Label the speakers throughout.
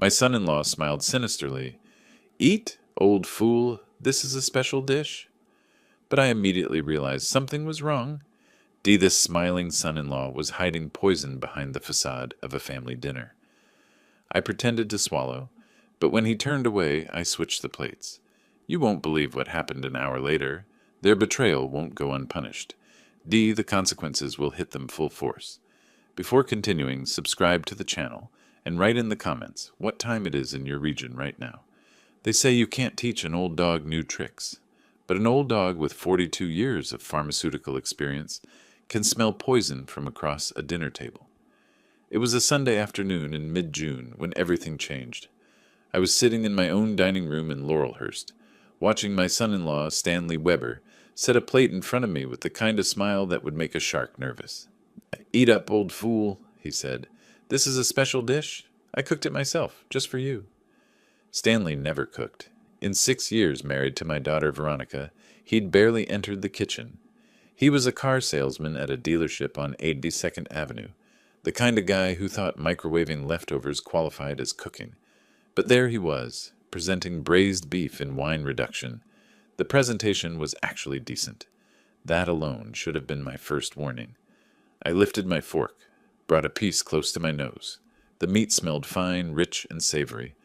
Speaker 1: My son-in-law smiled sinisterly. Eat, old fool, this is a special dish. But I immediately realized something was wrong. This smiling son-in-law was hiding poison behind the facade of a family dinner. I pretended to swallow, but when he turned away, I switched the plates. You won't believe what happened an hour later. Their betrayal won't go unpunished. The consequences will hit them full force. Before continuing, subscribe to the channel and write in the comments what time it is in your region right now. They say you can't teach an old dog new tricks, but an old dog with 42 years of pharmaceutical experience can smell poison from across a dinner table. It was a Sunday afternoon in mid-June when everything changed. I was sitting in my own dining room in Laurelhurst, watching my son-in-law, Stanley Weber, set a plate in front of me with the kind of smile that would make a shark nervous. "Eat up, old fool," he said. "This is a special dish. I cooked it myself, just for you." Stanley never cooked. In 6 years married to my daughter Veronica, he'd barely entered the kitchen. He was a car salesman at a dealership on 82nd Avenue, the kind of guy who thought microwaving leftovers qualified as cooking. But there he was, presenting braised beef in wine reduction. The presentation was actually decent. That alone should have been my first warning. I lifted my fork, brought a piece close to my nose. The meat smelled fine, rich, and savory.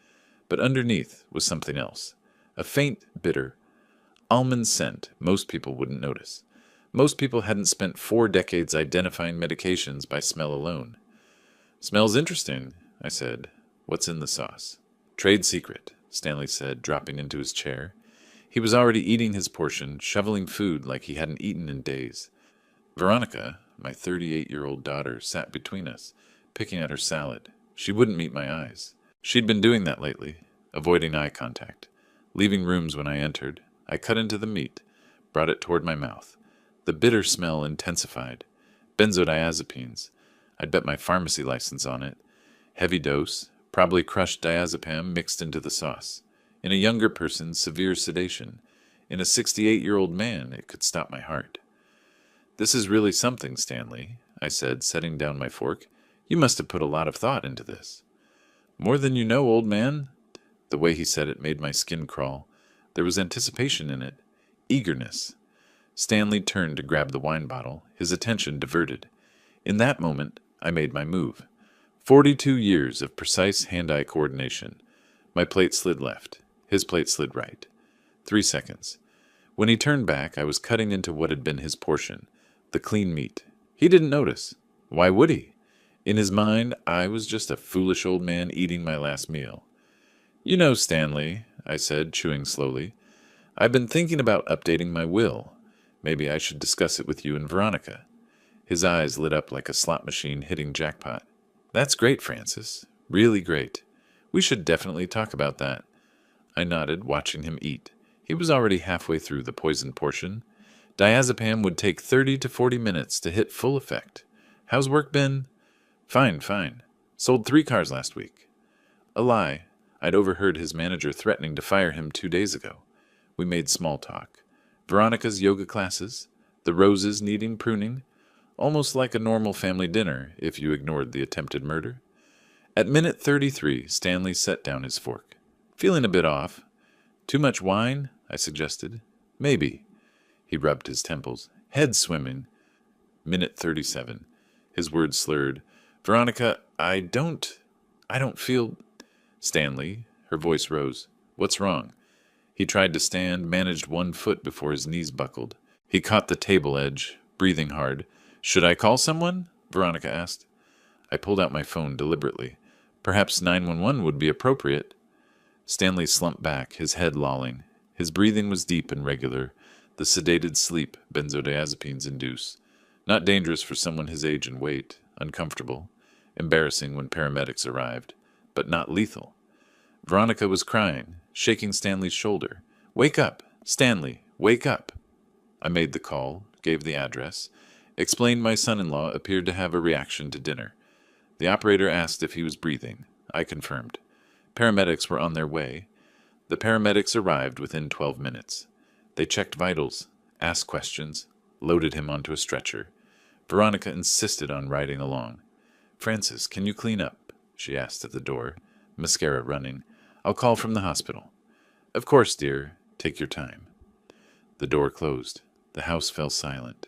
Speaker 1: But underneath was something else. A faint, bitter, almond scent most people wouldn't notice. Most people hadn't spent 4 decades identifying medications by smell alone. "Smells interesting," I said. "What's in the sauce?" "Trade secret," Stanley said, dropping into his chair. He was already eating his portion, shoveling food like he hadn't eaten in days. Veronica, my 38-year-old daughter, sat between us, picking at her salad. She wouldn't meet my eyes. She'd been doing that lately, avoiding eye contact. Leaving rooms when I entered, I cut into the meat, brought it toward my mouth. The bitter smell intensified. Benzodiazepines. I'd bet my pharmacy license on it. Heavy dose, probably crushed diazepam mixed into the sauce. In a younger person, severe sedation. In a 68-year-old man, it could stop my heart. "This is really something, Stanley," I said, setting down my fork. "You must have put a lot of thought into this." "More than you know, old man." The way he said it made my skin crawl. There was anticipation in it. Eagerness. Stanley turned to grab the wine bottle, his attention diverted. In that moment, I made my move. 42 years of precise hand-eye coordination. My plate slid left. His plate slid right. 3 seconds. When he turned back, I was cutting into what had been his portion, the clean meat. He didn't notice. Why would he? In his mind, I was just a foolish old man eating my last meal. "You know, Stanley," I said, chewing slowly, "I've been thinking about updating my will. Maybe I should discuss it with you and Veronica." His eyes lit up like a slot machine hitting jackpot. "That's great, Francis. Really great. We should definitely talk about that." I nodded, watching him eat. He was already halfway through the poisoned portion. Diazepam would take 30 to 40 minutes to hit full effect. "How's work been?" "Fine, fine. Sold 3 cars last week." A lie. I'd overheard his manager threatening to fire him 2 days ago. We made small talk. Veronica's yoga classes, the roses needing pruning, almost like a normal family dinner if you ignored the attempted murder. At minute 33, Stanley set down his fork. "Feeling a bit off." "Too much wine?" I suggested. "Maybe." He rubbed his temples. "Head swimming." Minute 37. His words slurred. "Veronica, I don't feel—" "Stanley," her voice rose. "What's wrong?" He tried to stand, managed one foot before his knees buckled. He caught the table edge, breathing hard. "Should I call someone?" Veronica asked. I pulled out my phone deliberately. Perhaps 911 would be appropriate. Stanley slumped back, his head lolling. His breathing was deep and regular, the sedated sleep benzodiazepines induce. Not dangerous for someone his age and weight, uncomfortable, embarrassing when paramedics arrived, but not lethal. Veronica was crying, shaking Stanley's shoulder. "Wake up! Stanley, wake up!" I made the call, gave the address, explained my son-in-law appeared to have a reaction to dinner. The operator asked if he was breathing. I confirmed. Paramedics were on their way. The paramedics arrived within 12 minutes. They checked vitals, asked questions, loaded him onto a stretcher. Veronica insisted on riding along. "Francis, can you clean up?" she asked at the door. mascara running. I'll call from the hospital. Of course, dear. Take your time. The door closed. The house fell silent.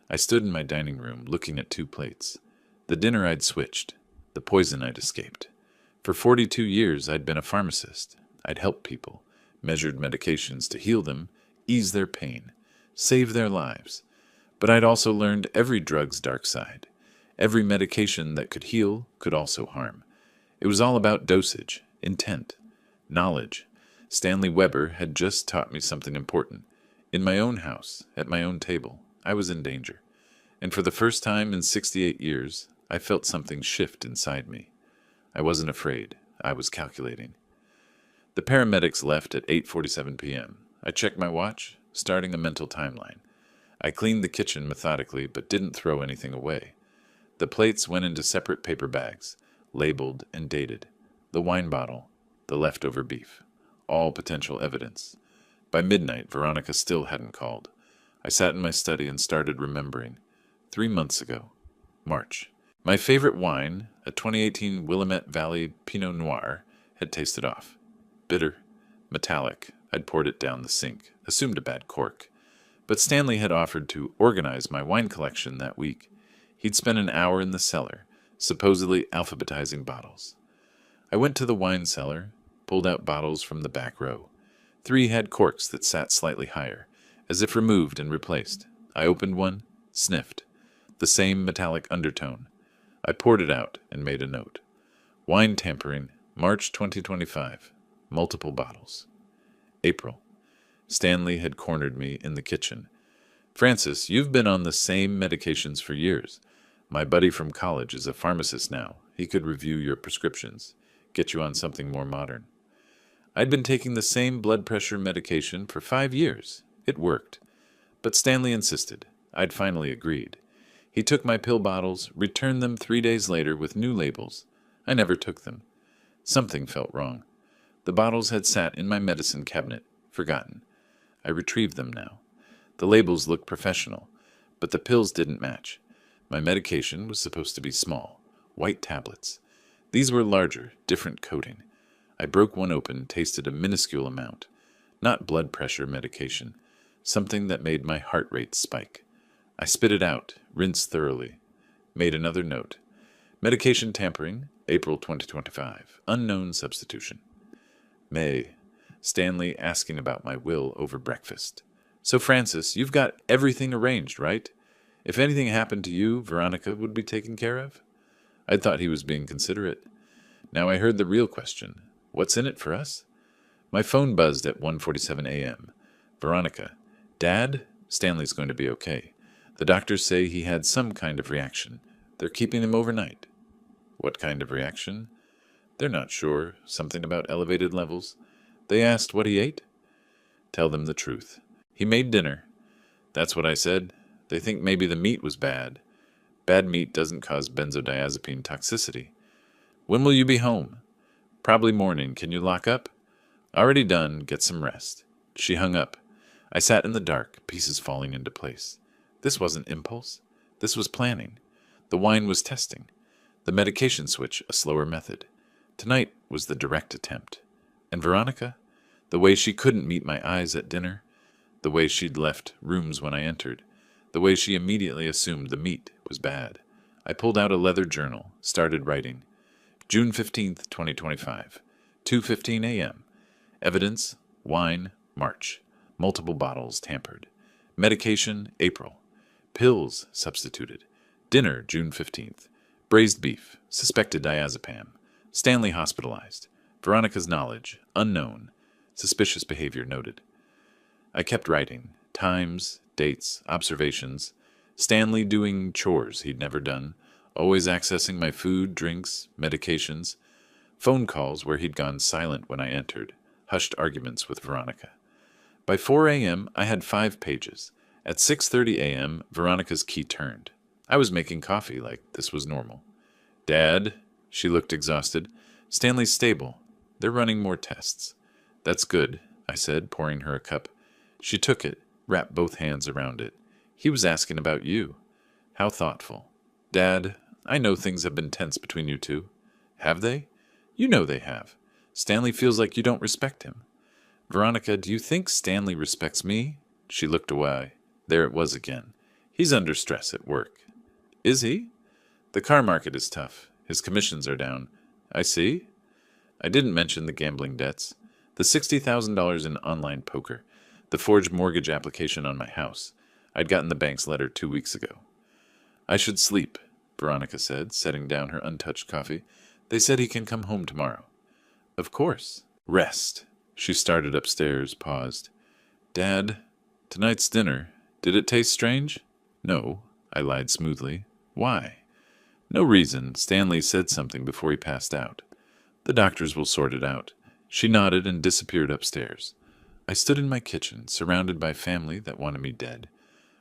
Speaker 1: I stood in my dining room, looking at 2 plates. The dinner I'd switched. The poison I'd escaped. For 42 years, I'd been a pharmacist. I'd helped people, measured medications to heal them, ease their pain, save their lives. But I'd also learned every drug's dark side. Every medication that could heal could also harm. It was all about dosage, intent, knowledge. Stanley Weber had just taught me something important. In my own house, at my own table, I was in danger. And for the first time in 68 years, I felt something shift inside me. I wasn't afraid. I was calculating. The paramedics left at 8:47 p.m. I checked my watch, starting a mental timeline. I cleaned the kitchen methodically, but didn't throw anything away. The plates went into separate paper bags, labeled and dated. The wine bottle, the leftover beef, all potential evidence. By midnight, Veronica still hadn't called. I sat in my study and started remembering. 3 months ago. March. My favorite wine, a 2018 Willamette Valley Pinot Noir, had tasted off. Bitter, metallic. I'd poured it down the sink, assumed a bad cork. But Stanley had offered to organize my wine collection that week. He'd spent an hour in the cellar, supposedly alphabetizing bottles. I went to the wine cellar, pulled out bottles from the back row. 3 had corks that sat slightly higher, as if removed and replaced. I opened one, sniffed. The same metallic undertone. I poured it out and made a note. Wine tampering, March 2025. Multiple bottles. April. Stanley had cornered me in the kitchen. Francis, you've been on the same medications for years. My buddy from college is a pharmacist now. He could review your prescriptions, get you on something more modern. I'd been taking the same blood pressure medication for 5 years. It worked. But Stanley insisted. I'd finally agreed. He took my pill bottles, returned them 3 days later with new labels. I never took them. Something felt wrong. The bottles had sat in my medicine cabinet, forgotten. I retrieved them now. The labels looked professional, but the pills didn't match. My medication was supposed to be small, white tablets. These were larger, different coating. I broke one open, tasted a minuscule amount. Not blood pressure medication, something that made my heart rate spike. I spit it out, rinsed thoroughly. Made another note. Medication tampering, April 2025. Unknown substitution. May. Stanley asking about my will over breakfast. So, Francis, you've got everything arranged, right? If anything happened to you, Veronica would be taken care of? I thought he was being considerate. Now I heard the real question. What's in it for us? My phone buzzed at 1:47 a.m. Veronica. Dad? Stanley's going to be okay. The doctors say he had some kind of reaction. They're keeping him overnight. What kind of reaction? They're not sure. Something about elevated levels. They asked what he ate. Tell them the truth. He made dinner. That's what I said. They think maybe the meat was bad. Bad meat doesn't cause benzodiazepine toxicity. When will you be home? Probably morning. Can you lock up? Already done. Get some rest. She hung up. I sat in the dark, pieces falling into place. This wasn't impulse. This was planning. The wine was testing. The medication switch, a slower method. Tonight was the direct attempt. And Veronica? The way she couldn't meet my eyes at dinner. The way she'd left rooms when I entered. The way she immediately assumed the meat was bad. I pulled out a leather journal, started writing. June 15th, 2025. 2:15 a.m. Evidence, wine, March. Multiple bottles tampered. Medication, April. Pills substituted. Dinner, June 15th. Braised beef, suspected diazepam. Stanley hospitalized. Veronica's knowledge, unknown. Suspicious behavior noted. I kept writing. Times, dates, observations. Stanley doing chores he'd never done. Always accessing my food, drinks, medications. Phone calls where he'd gone silent when I entered. Hushed arguments with Veronica. By 4 a.m., I had 5 pages. At 6:30 a.m., Veronica's key turned. I was making coffee like this was normal. Dad, she looked exhausted. Stanley's stable. They're running more tests. That's good, I said, pouring her a cup. She took it, wrapped both hands around it. He was asking about you. How thoughtful. Dad, I know things have been tense between you two. Have they? You know they have. Stanley feels like you don't respect him. Veronica, do you think Stanley respects me? She looked away. There it was again. He's under stress at work. Is he? The car market is tough. His commissions are down. I see. I didn't mention the gambling debts, the $60,000 in online poker, the forged mortgage application on my house. I'd gotten the bank's letter 2 weeks ago. I should sleep, Veronica said, setting down her untouched coffee. They said he can come home tomorrow. Of course. Rest. She started upstairs, paused. Dad, tonight's dinner, did it taste strange? No, I lied smoothly. Why? No reason. Stanley said something before he passed out. The doctors will sort it out. She nodded and disappeared upstairs. I stood in my kitchen, surrounded by family that wanted me dead.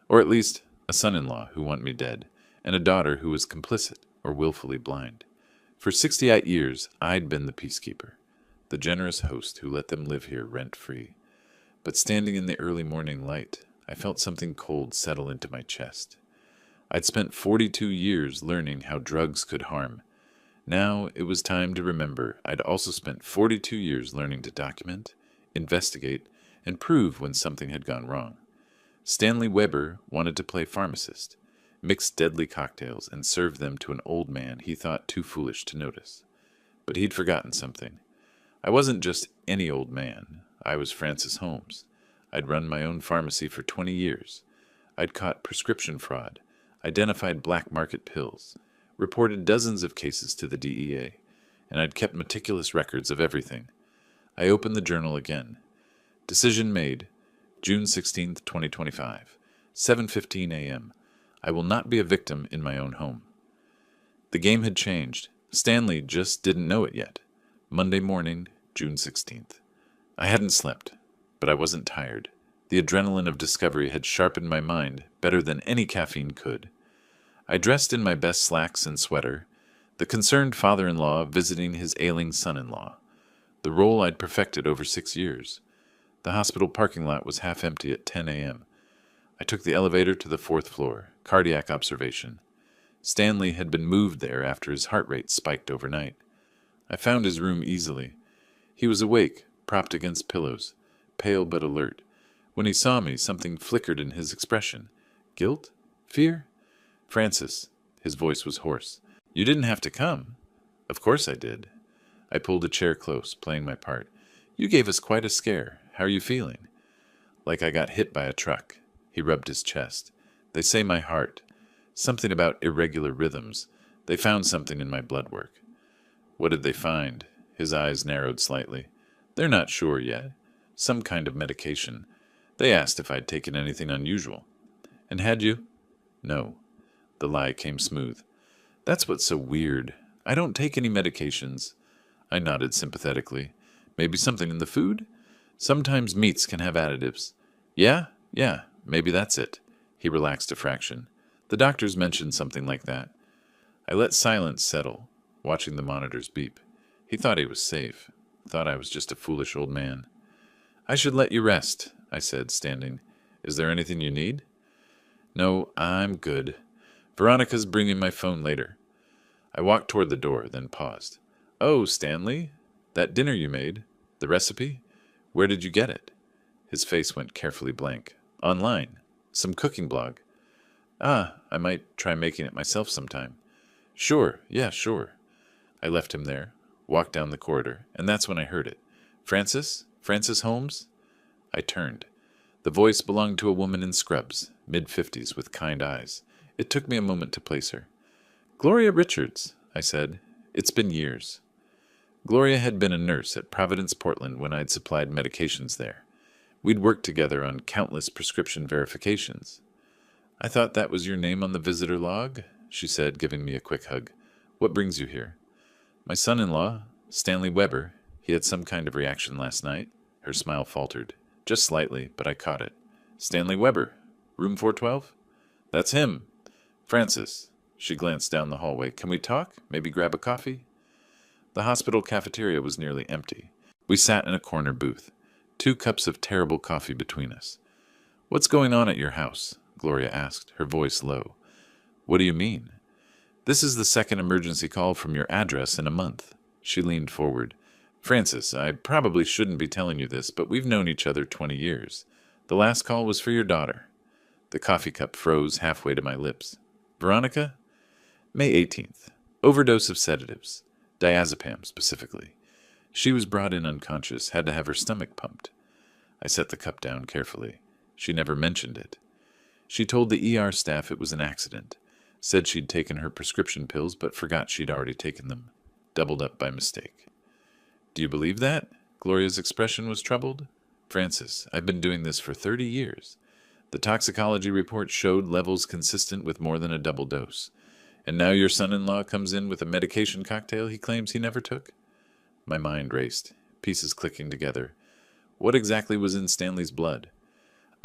Speaker 1: Or at least a son-in-law who wanted me dead, and a daughter who was complicit or willfully blind. For 68 years, I'd been the peacekeeper, the generous host who let them live here rent-free. But standing in the early morning light, I felt something cold settle into my chest. I'd spent 42 years learning how drugs could harm. Now it was time to remember I'd also spent 42 years learning to document, investigate, and prove when something had gone wrong. Stanley Weber wanted to play pharmacist, mix deadly cocktails, and serve them to an old man he thought too foolish to notice. But he'd forgotten something. I wasn't just any old man. I was Francis Holmes. I'd run my own pharmacy for 20 years. I'd caught prescription fraud, identified black market pills, reported dozens of cases to the DEA, and I'd kept meticulous records of everything. I opened the journal again. Decision made, June 16th, 2025, 7:15 a.m. I will not be a victim in my own home. The game had changed. Stanley just didn't know it yet. Monday morning, June 16th. I hadn't slept, but I wasn't tired. The adrenaline of discovery had sharpened my mind better than any caffeine could. I dressed in my best slacks and sweater, the concerned father-in-law visiting his ailing son-in-law, the role I'd perfected over 6 years. The hospital parking lot was half empty at 10 a.m. I took the elevator to the 4th floor, cardiac observation. Stanley had been moved there after his heart rate spiked overnight. I found his room easily. He was awake, propped against pillows, pale but alert. When he saw me, something flickered in his expression. Guilt? Fear? Francis, his voice was hoarse. You didn't have to come. Of course I did. I pulled a chair close, playing my part. You gave us quite a scare. How are you feeling? Like I got hit by a truck. He rubbed his chest. They say my heart. Something about irregular rhythms. They found something in my blood work. What did they find? His eyes narrowed slightly. They're not sure yet. Some kind of medication. They asked if I'd taken anything unusual. And had you? No. The lie came smooth. That's what's so weird. I don't take any medications. I nodded sympathetically. Maybe something in the food? Sometimes meats can have additives. Yeah, maybe that's it. He relaxed a fraction. The doctors mentioned something like that. I let silence settle, watching the monitors beep. He thought he was safe. Thought I was just a foolish old man. I should let you rest, I said, standing. Is there anything you need? No, I'm good. Veronica's bringing my phone later. I walked toward the door, then paused. Oh, Stanley, that dinner you made, the recipe? Where did you get it? His face went carefully blank. Online. Some cooking blog. Ah, I might try making it myself sometime. Sure. I left him there, walked down the corridor, and that's when I heard it. Francis? Francis Holmes? I turned. The voice belonged to a woman in scrubs, mid-50s, with kind eyes. It took me a moment to place her. Gloria Richards, I said. It's been years. Gloria had been a nurse at Providence, Portland when I'd supplied medications there. We'd worked together on countless prescription verifications. I thought that was your name on the visitor log, she said, giving me a quick hug. What brings you here? My son-in-law, Stanley Weber. He had some kind of reaction last night. Her smile faltered. Just slightly, but I caught it. Stanley Weber. Room 412? That's him. Francis. She glanced down the hallway. Can we talk? Maybe grab a coffee? The hospital cafeteria was nearly empty. We sat in a corner booth, 2 cups of terrible coffee between us. What's going on at your house? Gloria asked, her voice low. What do you mean? This is the second emergency call from your address in a month. She leaned forward. Francis, I probably shouldn't be telling you this, but we've known each other 20 years. The last call was for your daughter. The coffee cup froze halfway to my lips. Veronica? May 18th. Overdose of sedatives. Diazepam, specifically. She was brought in unconscious, had to have her stomach pumped. I set the cup down carefully. She never mentioned it. She told the ER staff it was an accident. Said she'd taken her prescription pills, but forgot she'd already taken them. Doubled up by mistake. Do you believe that? Gloria's expression was troubled. Francis, I've been doing this for 30 years. The toxicology report showed levels consistent with more than a double dose. And now your son-in-law comes in with a medication cocktail he claims he never took? My mind raced, pieces clicking together. What exactly was in Stanley's blood?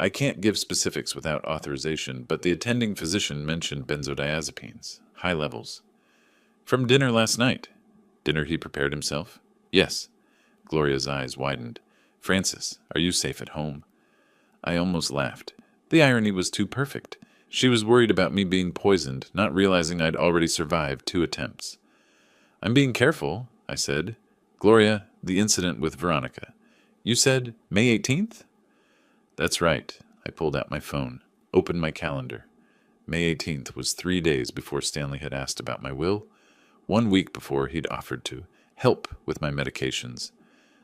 Speaker 1: I can't give specifics without authorization, but the attending physician mentioned benzodiazepines, high levels. From dinner last night. Dinner he prepared himself? Yes. Gloria's eyes widened. Francis, are you safe at home? I almost laughed. The irony was too perfect. She was worried about me being poisoned, not realizing I'd already survived 2 attempts. I'm being careful, I said. Gloria, the incident with Veronica. You said May 18th? That's right. I pulled out my phone, opened my calendar. May 18th was 3 days before Stanley had asked about my will, 1 week before he'd offered to help with my medications.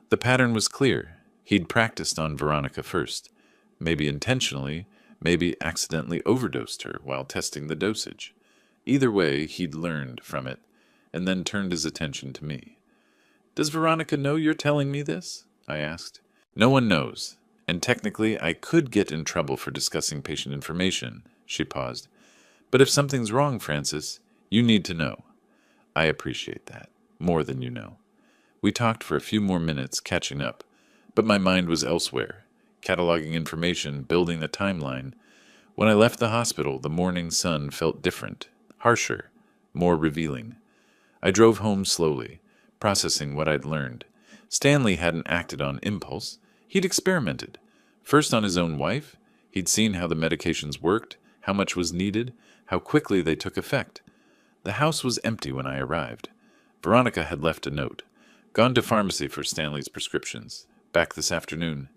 Speaker 1: The pattern was clear. He'd practiced on Veronica first, maybe intentionally, maybe accidentally overdosed her while testing the dosage. Either way, he'd learned from it, and then turned his attention to me. Does Veronica know you're telling me this? I asked. No one knows, and technically I could get in trouble for discussing patient information. She paused. But if something's wrong, Francis, you need to know. I appreciate that, more than you know. We talked for a few more minutes, catching up, but my mind was elsewhere, cataloging information, building a timeline. When I left the hospital, the morning sun felt different, harsher, more revealing. I drove home slowly, processing what I'd learned. Stanley hadn't acted on impulse. He'd experimented. First on his own wife. He'd seen how the medications worked, how much was needed, how quickly they took effect. The house was empty when I arrived. Veronica had left a note. Gone to pharmacy for Stanley's prescriptions. Back this afternoon.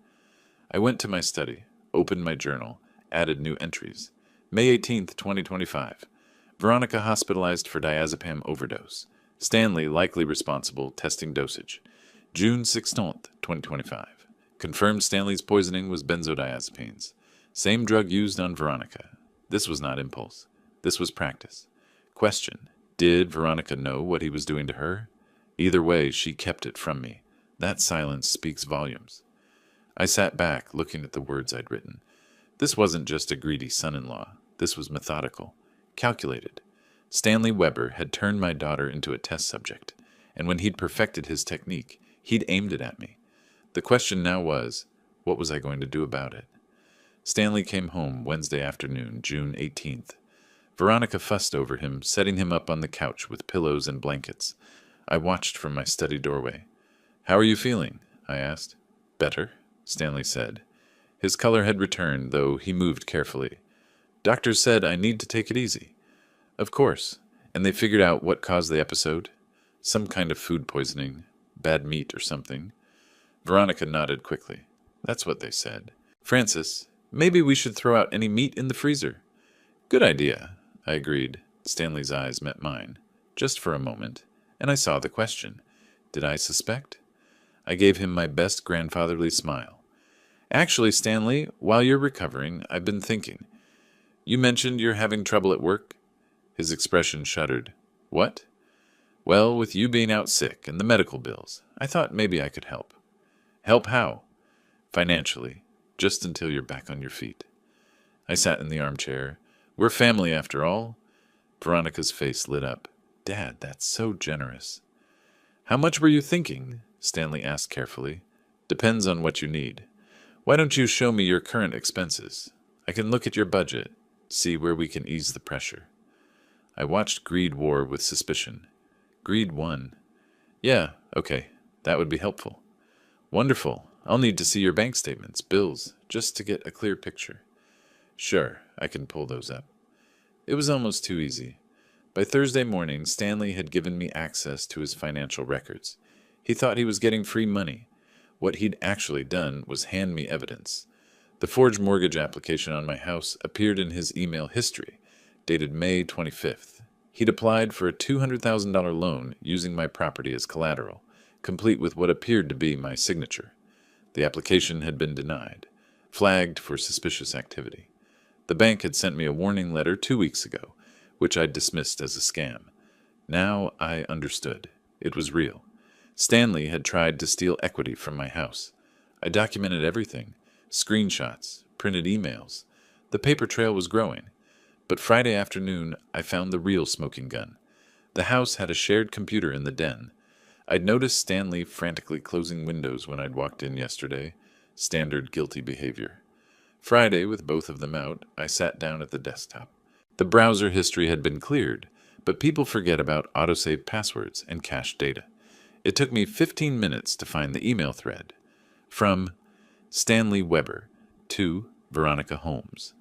Speaker 1: I went to my study, opened my journal, added new entries. May 18th, 2025. Veronica hospitalized for diazepam overdose. Stanley likely responsible, testing dosage. June 16th, 2025. Confirmed Stanley's poisoning was benzodiazepines. Same drug used on Veronica. This was not impulse. This was practice. Question. Did Veronica know what he was doing to her? Either way, she kept it from me. That silence speaks volumes. I sat back, looking at the words I'd written. This wasn't just a greedy son-in-law. This was methodical, calculated. Stanley Weber had turned my daughter into a test subject, and when he'd perfected his technique, he'd aimed it at me. The question now was, what was I going to do about it? Stanley came home Wednesday afternoon, June 18th. Veronica fussed over him, setting him up on the couch with pillows and blankets. I watched from my study doorway. How are you feeling? I asked. Better, Stanley said. His color had returned, though he moved carefully. Doctors said I need to take it easy. Of course. And they figured out what caused the episode? Some kind of food poisoning, bad meat or something. Veronica nodded quickly. That's what they said. Francis, maybe we should throw out any meat in the freezer. Good idea, I agreed. Stanley's eyes met mine, just for a moment, and I saw the question. Did I suspect? I gave him my best grandfatherly smile. Actually, Stanley, while you're recovering, I've been thinking. You mentioned you're having trouble at work? His expression shuddered. What? Well, with you being out sick and the medical bills, I thought maybe I could help. Help how? Financially, just until you're back on your feet. I sat in the armchair. We're family after all. Veronica's face lit up. Dad, that's so generous. How much were you thinking? Stanley asked carefully. Depends on what you need. Why don't you show me your current expenses? I can look at your budget, see where we can ease the pressure. I watched greed war with suspicion. Greed won. Yeah, okay, that would be helpful. Wonderful. I'll need to see your bank statements, bills, just to get a clear picture. Sure, I can pull those up. It was almost too easy. By Thursday morning, Stanley had given me access to his financial records. He thought he was getting free money. What he'd actually done was hand me evidence. The forged mortgage application on my house appeared in his email history, dated May 25th. He'd applied for a $200,000 loan using my property as collateral, complete with what appeared to be my signature. The application had been denied, flagged for suspicious activity. The bank had sent me a warning letter 2 weeks ago, which I'd dismissed as a scam. Now I understood. It was real. Stanley had tried to steal equity from my house. I documented everything, screenshots, printed emails. The paper trail was growing. But Friday afternoon, I found the real smoking gun. The house had a shared computer in the den. I'd noticed Stanley frantically closing windows when I'd walked in yesterday. Standard guilty behavior. Friday, with both of them out, I sat down at the desktop. The browser history had been cleared, but people forget about autosave passwords and cached data. It took me 15 minutes to find the email thread. From Stanley Weber to Veronica Holmes.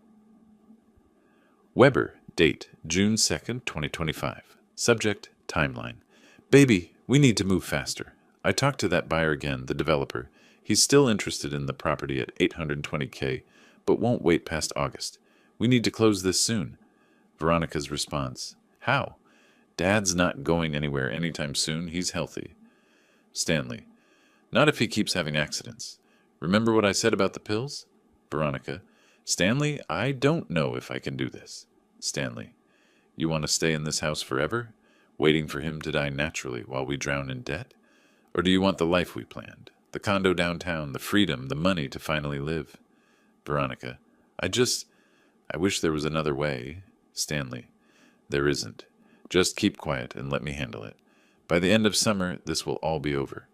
Speaker 1: Weber, date June 2nd, 2025. Subject, timeline. Baby, we need to move faster. I talked to that buyer again, the developer. He's still interested in the property at $820K, but won't wait past August. We need to close this soon. Veronica's response. How? Dad's not going anywhere anytime soon. He's healthy. Stanley. Not if he keeps having accidents. Remember what I said about the pills? Veronica. Stanley, I don't know if I can do this. Stanley. You want to stay in this house forever, waiting for him to die naturally while we drown in debt? Or do you want the life we planned? The condo downtown, the freedom, the money to finally live? Veronica. I wish there was another way. Stanley. There isn't. Just keep quiet and let me handle it. By the end of summer, this will all be over.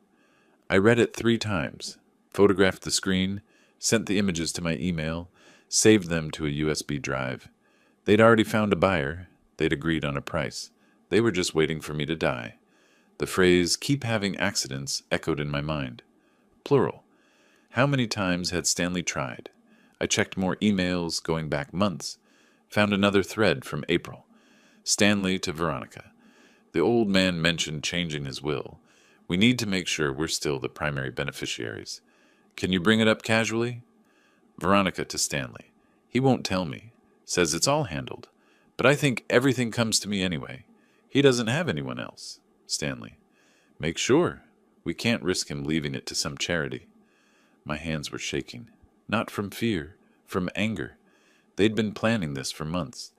Speaker 1: I read it 3 times, photographed the screen, sent the images to my email, saved them to a USB drive. They'd already found a buyer. They'd agreed on a price. They were just waiting for me to die. The phrase, keep having accidents, echoed in my mind. Plural. How many times had Stanley tried? I checked more emails, going back months. Found another thread from April. Stanley to Veronica. The old man mentioned changing his will. We need to make sure we're still the primary beneficiaries. Can you bring it up casually? Veronica to Stanley. He won't tell me. Says it's all handled. But I think everything comes to me anyway. He doesn't have anyone else. Stanley. Make sure. We can't risk him leaving it to some charity. My hands were shaking. Not from fear, from anger. They'd been planning this for months.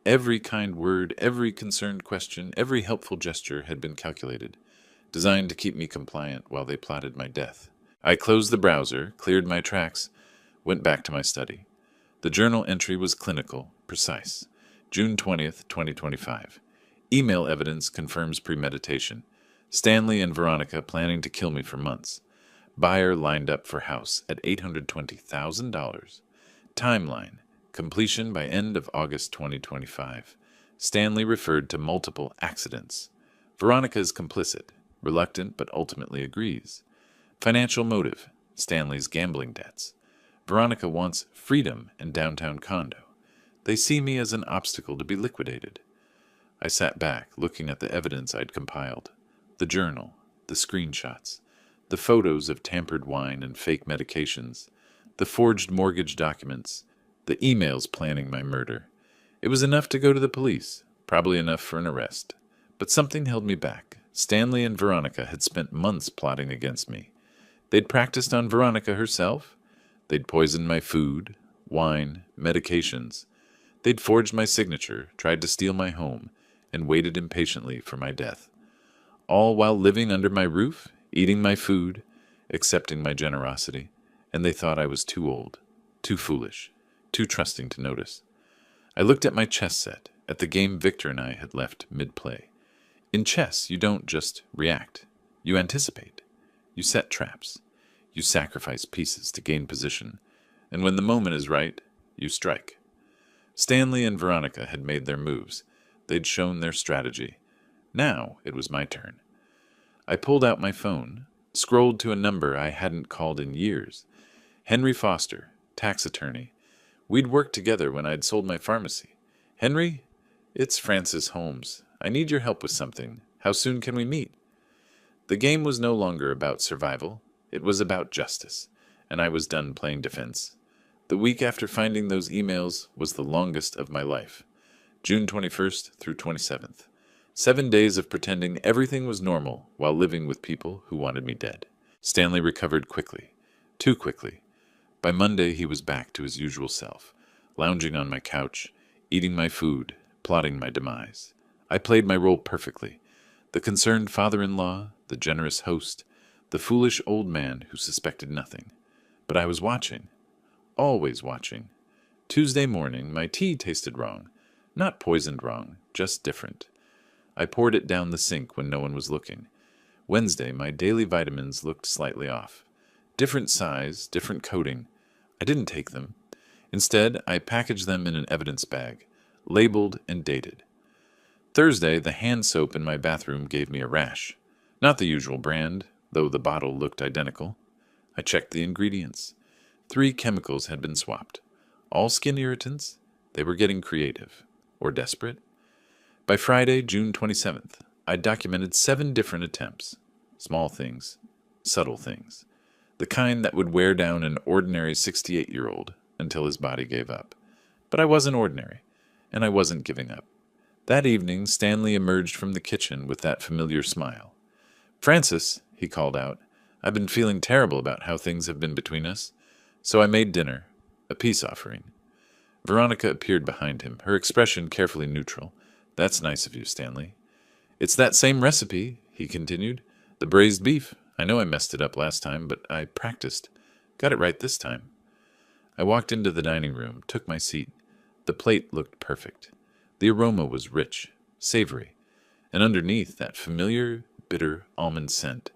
Speaker 1: Every kind word, every concerned question, every helpful gesture had been calculated, designed to keep me compliant while they plotted my death. I closed the browser, cleared my tracks, went back to my study. The journal entry was clinical, precise. June 20th, 2025. Email evidence confirms premeditation. Stanley and Veronica planning to kill me for months. Buyer lined up for house at $820,000. Timeline. Completion by end of August 2025. Stanley referred to multiple accidents. Veronica is complicit, reluctant but ultimately agrees. Financial motive. Stanley's gambling debts. Veronica wants freedom and downtown condo. They see me as an obstacle to be liquidated. I sat back, looking at the evidence I'd compiled. The journal, the screenshots, the photos of tampered wine and fake medications, the forged mortgage documents, the emails planning my murder. It was enough to go to the police, probably enough for an arrest. But something held me back. Stanley and Veronica had spent months plotting against me. They'd practiced on Veronica herself. They'd poisoned my food, wine, medications. They'd forged my signature, tried to steal my home, and waited impatiently for my death. All while living under my roof, eating my food, accepting my generosity, and they thought I was too old, too foolish, too trusting to notice. I looked at my chess set, at the game Victor and I had left mid-play. In chess, you don't just react. You anticipate. You set traps. You sacrifice pieces to gain position. And when the moment is right, you strike. Stanley and Veronica had made their moves. They'd shown their strategy. Now it was my turn. I pulled out my phone, scrolled to a number I hadn't called in years. Henry Foster, tax attorney. We'd worked together when I'd sold my pharmacy. Henry, it's Francis Holmes. I need your help with something. How soon can we meet? The game was no longer about survival. It was about justice, and I was done playing defense. The week after finding those emails was the longest of my life. June 21st through 27th. 7 days of pretending everything was normal while living with people who wanted me dead. Stanley recovered quickly. Too quickly. By Monday he was back to his usual self, lounging on my couch, eating my food, plotting my demise. I played my role perfectly. The concerned father-in-law, the generous host, the foolish old man who suspected nothing. But I was watching. Always watching. Tuesday morning, my tea tasted wrong. Not poisoned wrong, just different. I poured it down the sink when no one was looking. Wednesday, my daily vitamins looked slightly off. Different size, different coating. I didn't take them. Instead, I packaged them in an evidence bag, labeled and dated. Thursday, the hand soap in my bathroom gave me a rash. Not the usual brand, though the bottle looked identical. I checked the ingredients. 3 chemicals had been swapped. All skin irritants. They were getting creative. Or desperate. By Friday, June 27th, I documented 7 different attempts. Small things. Subtle things. The kind that would wear down an ordinary 68-year-old until his body gave up. But I wasn't ordinary, and I wasn't giving up. That evening, Stanley emerged from the kitchen with that familiar smile. "Francis," he called out, "I've been feeling terrible about how things have been between us. So I made dinner, a peace offering." Veronica appeared behind him, her expression carefully neutral. "That's nice of you, Stanley." "It's that same recipe," he continued. "The braised beef. I know I messed it up last time, but I practiced. Got it right this time." I walked into the dining room, took my seat. The plate looked perfect. The aroma was rich, savory, and underneath that familiar, bitter almond scent.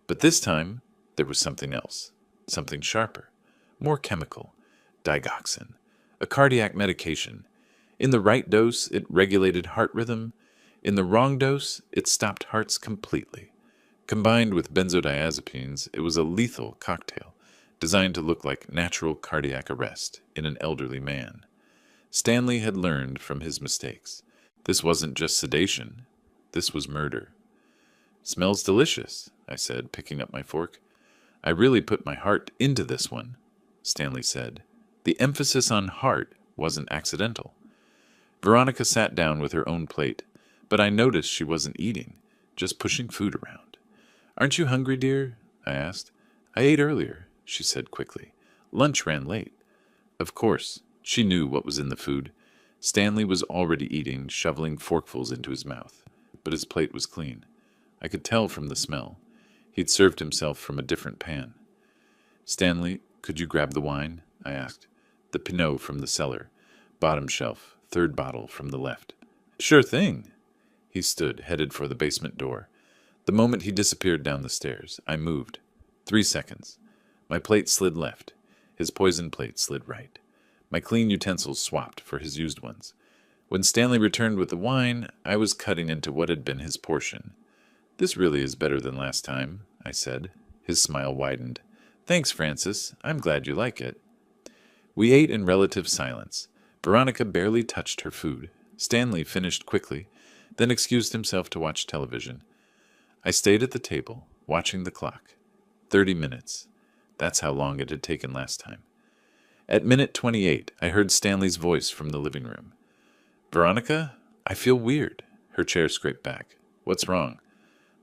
Speaker 1: But this time, there was something else, something sharper. More chemical, digoxin, a cardiac medication. In the right dose, it regulated heart rhythm. In the wrong dose, it stopped hearts completely. Combined with benzodiazepines, it was a lethal cocktail, designed to look like natural cardiac arrest in an elderly man. Stanley had learned from his mistakes. This wasn't just sedation. This was murder. "Smells delicious," I said, picking up my fork. "I really put my heart into this one," Stanley said. The emphasis on heart wasn't accidental. Veronica sat down with her own plate, but I noticed she wasn't eating, just pushing food around. "Aren't you hungry, dear?" I asked. "I ate earlier," she said quickly. "Lunch ran late." Of course, she knew what was in the food. Stanley was already eating, shoveling forkfuls into his mouth, but his plate was clean. I could tell from the smell. He'd served himself from a different pan. "Stanley, could you grab the wine?" I asked. "The Pinot from the cellar. Bottom shelf, 3rd bottle from the left." "Sure thing." He stood, headed for the basement door. The moment he disappeared down the stairs, I moved. 3 seconds. My plate slid left. His poison plate slid right. My clean utensils swapped for his used ones. When Stanley returned with the wine, I was cutting into what had been his portion. "This really is better than last time," I said. His smile widened. "Thanks, Francis. I'm glad you like it." We ate in relative silence. Veronica barely touched her food. Stanley finished quickly, then excused himself to watch television. I stayed at the table, watching the clock. 30 minutes. That's how long it had taken last time. At minute 28, I heard Stanley's voice from the living room. "Veronica, I feel weird." Her chair scraped back. "What's wrong?"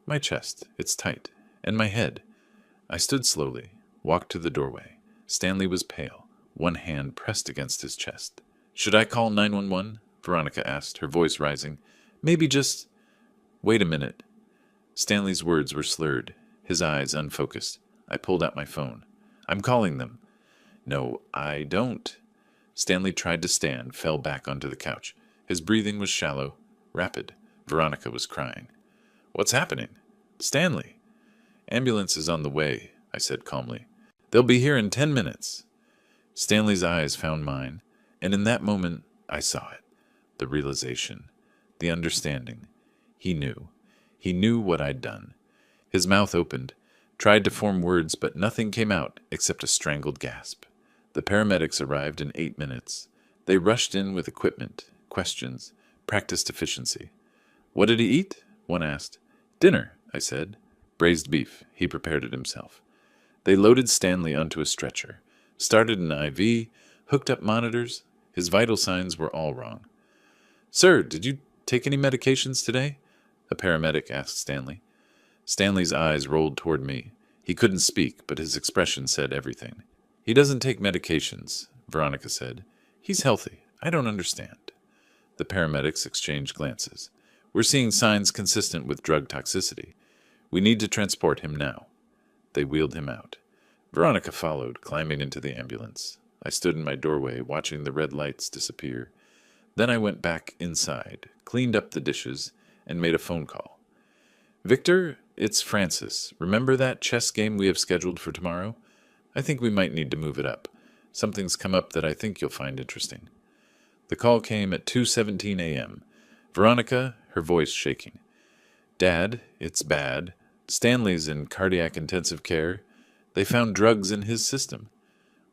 Speaker 1: "My chest. It's tight. And my head." I stood slowly, walked to the doorway. Stanley was pale, one hand pressed against his chest. "Should I call 911? Veronica asked, her voice rising. "Maybe just—" "Wait a minute." Stanley's words were slurred, his eyes unfocused. I pulled out my phone. "I'm calling them." "No, I don't." Stanley tried to stand, fell back onto the couch. His breathing was shallow, rapid. Veronica was crying. "What's happening?" "Stanley." "Ambulance is on the way," I said calmly. "They'll be here in 10 minutes." Stanley's eyes found mine, and in that moment I saw it. The realization. The understanding. He knew. He knew what I'd done. His mouth opened, tried to form words, but nothing came out except a strangled gasp. The paramedics arrived in 8 minutes. They rushed in with equipment, questions, practiced efficiency. "What did he eat?" one asked. "Dinner," I said. Braised beef. He prepared it himself. They loaded Stanley onto a stretcher, started an IV, hooked up monitors. His vital signs were all wrong. "Sir, did you take any medications today?" a paramedic asked Stanley. Stanley's eyes rolled toward me. He couldn't speak, but his expression said everything. "He doesn't take medications," Veronica said. "He's healthy. I don't understand." The paramedics exchanged glances. "We're seeing signs consistent with drug toxicity. We need to transport him now." They wheeled him out. Veronica followed, climbing into the ambulance. I stood in my doorway, watching the red lights disappear. Then I went back inside, cleaned up the dishes, and made a phone call. "Victor, it's Francis. Remember that chess game we have scheduled for tomorrow? I think we might need to move it up. Something's come up that I think you'll find interesting." The call came at 2:17 a.m. Veronica, her voice shaking. "Dad, it's bad. Stanley's in cardiac intensive care. They found drugs in his system."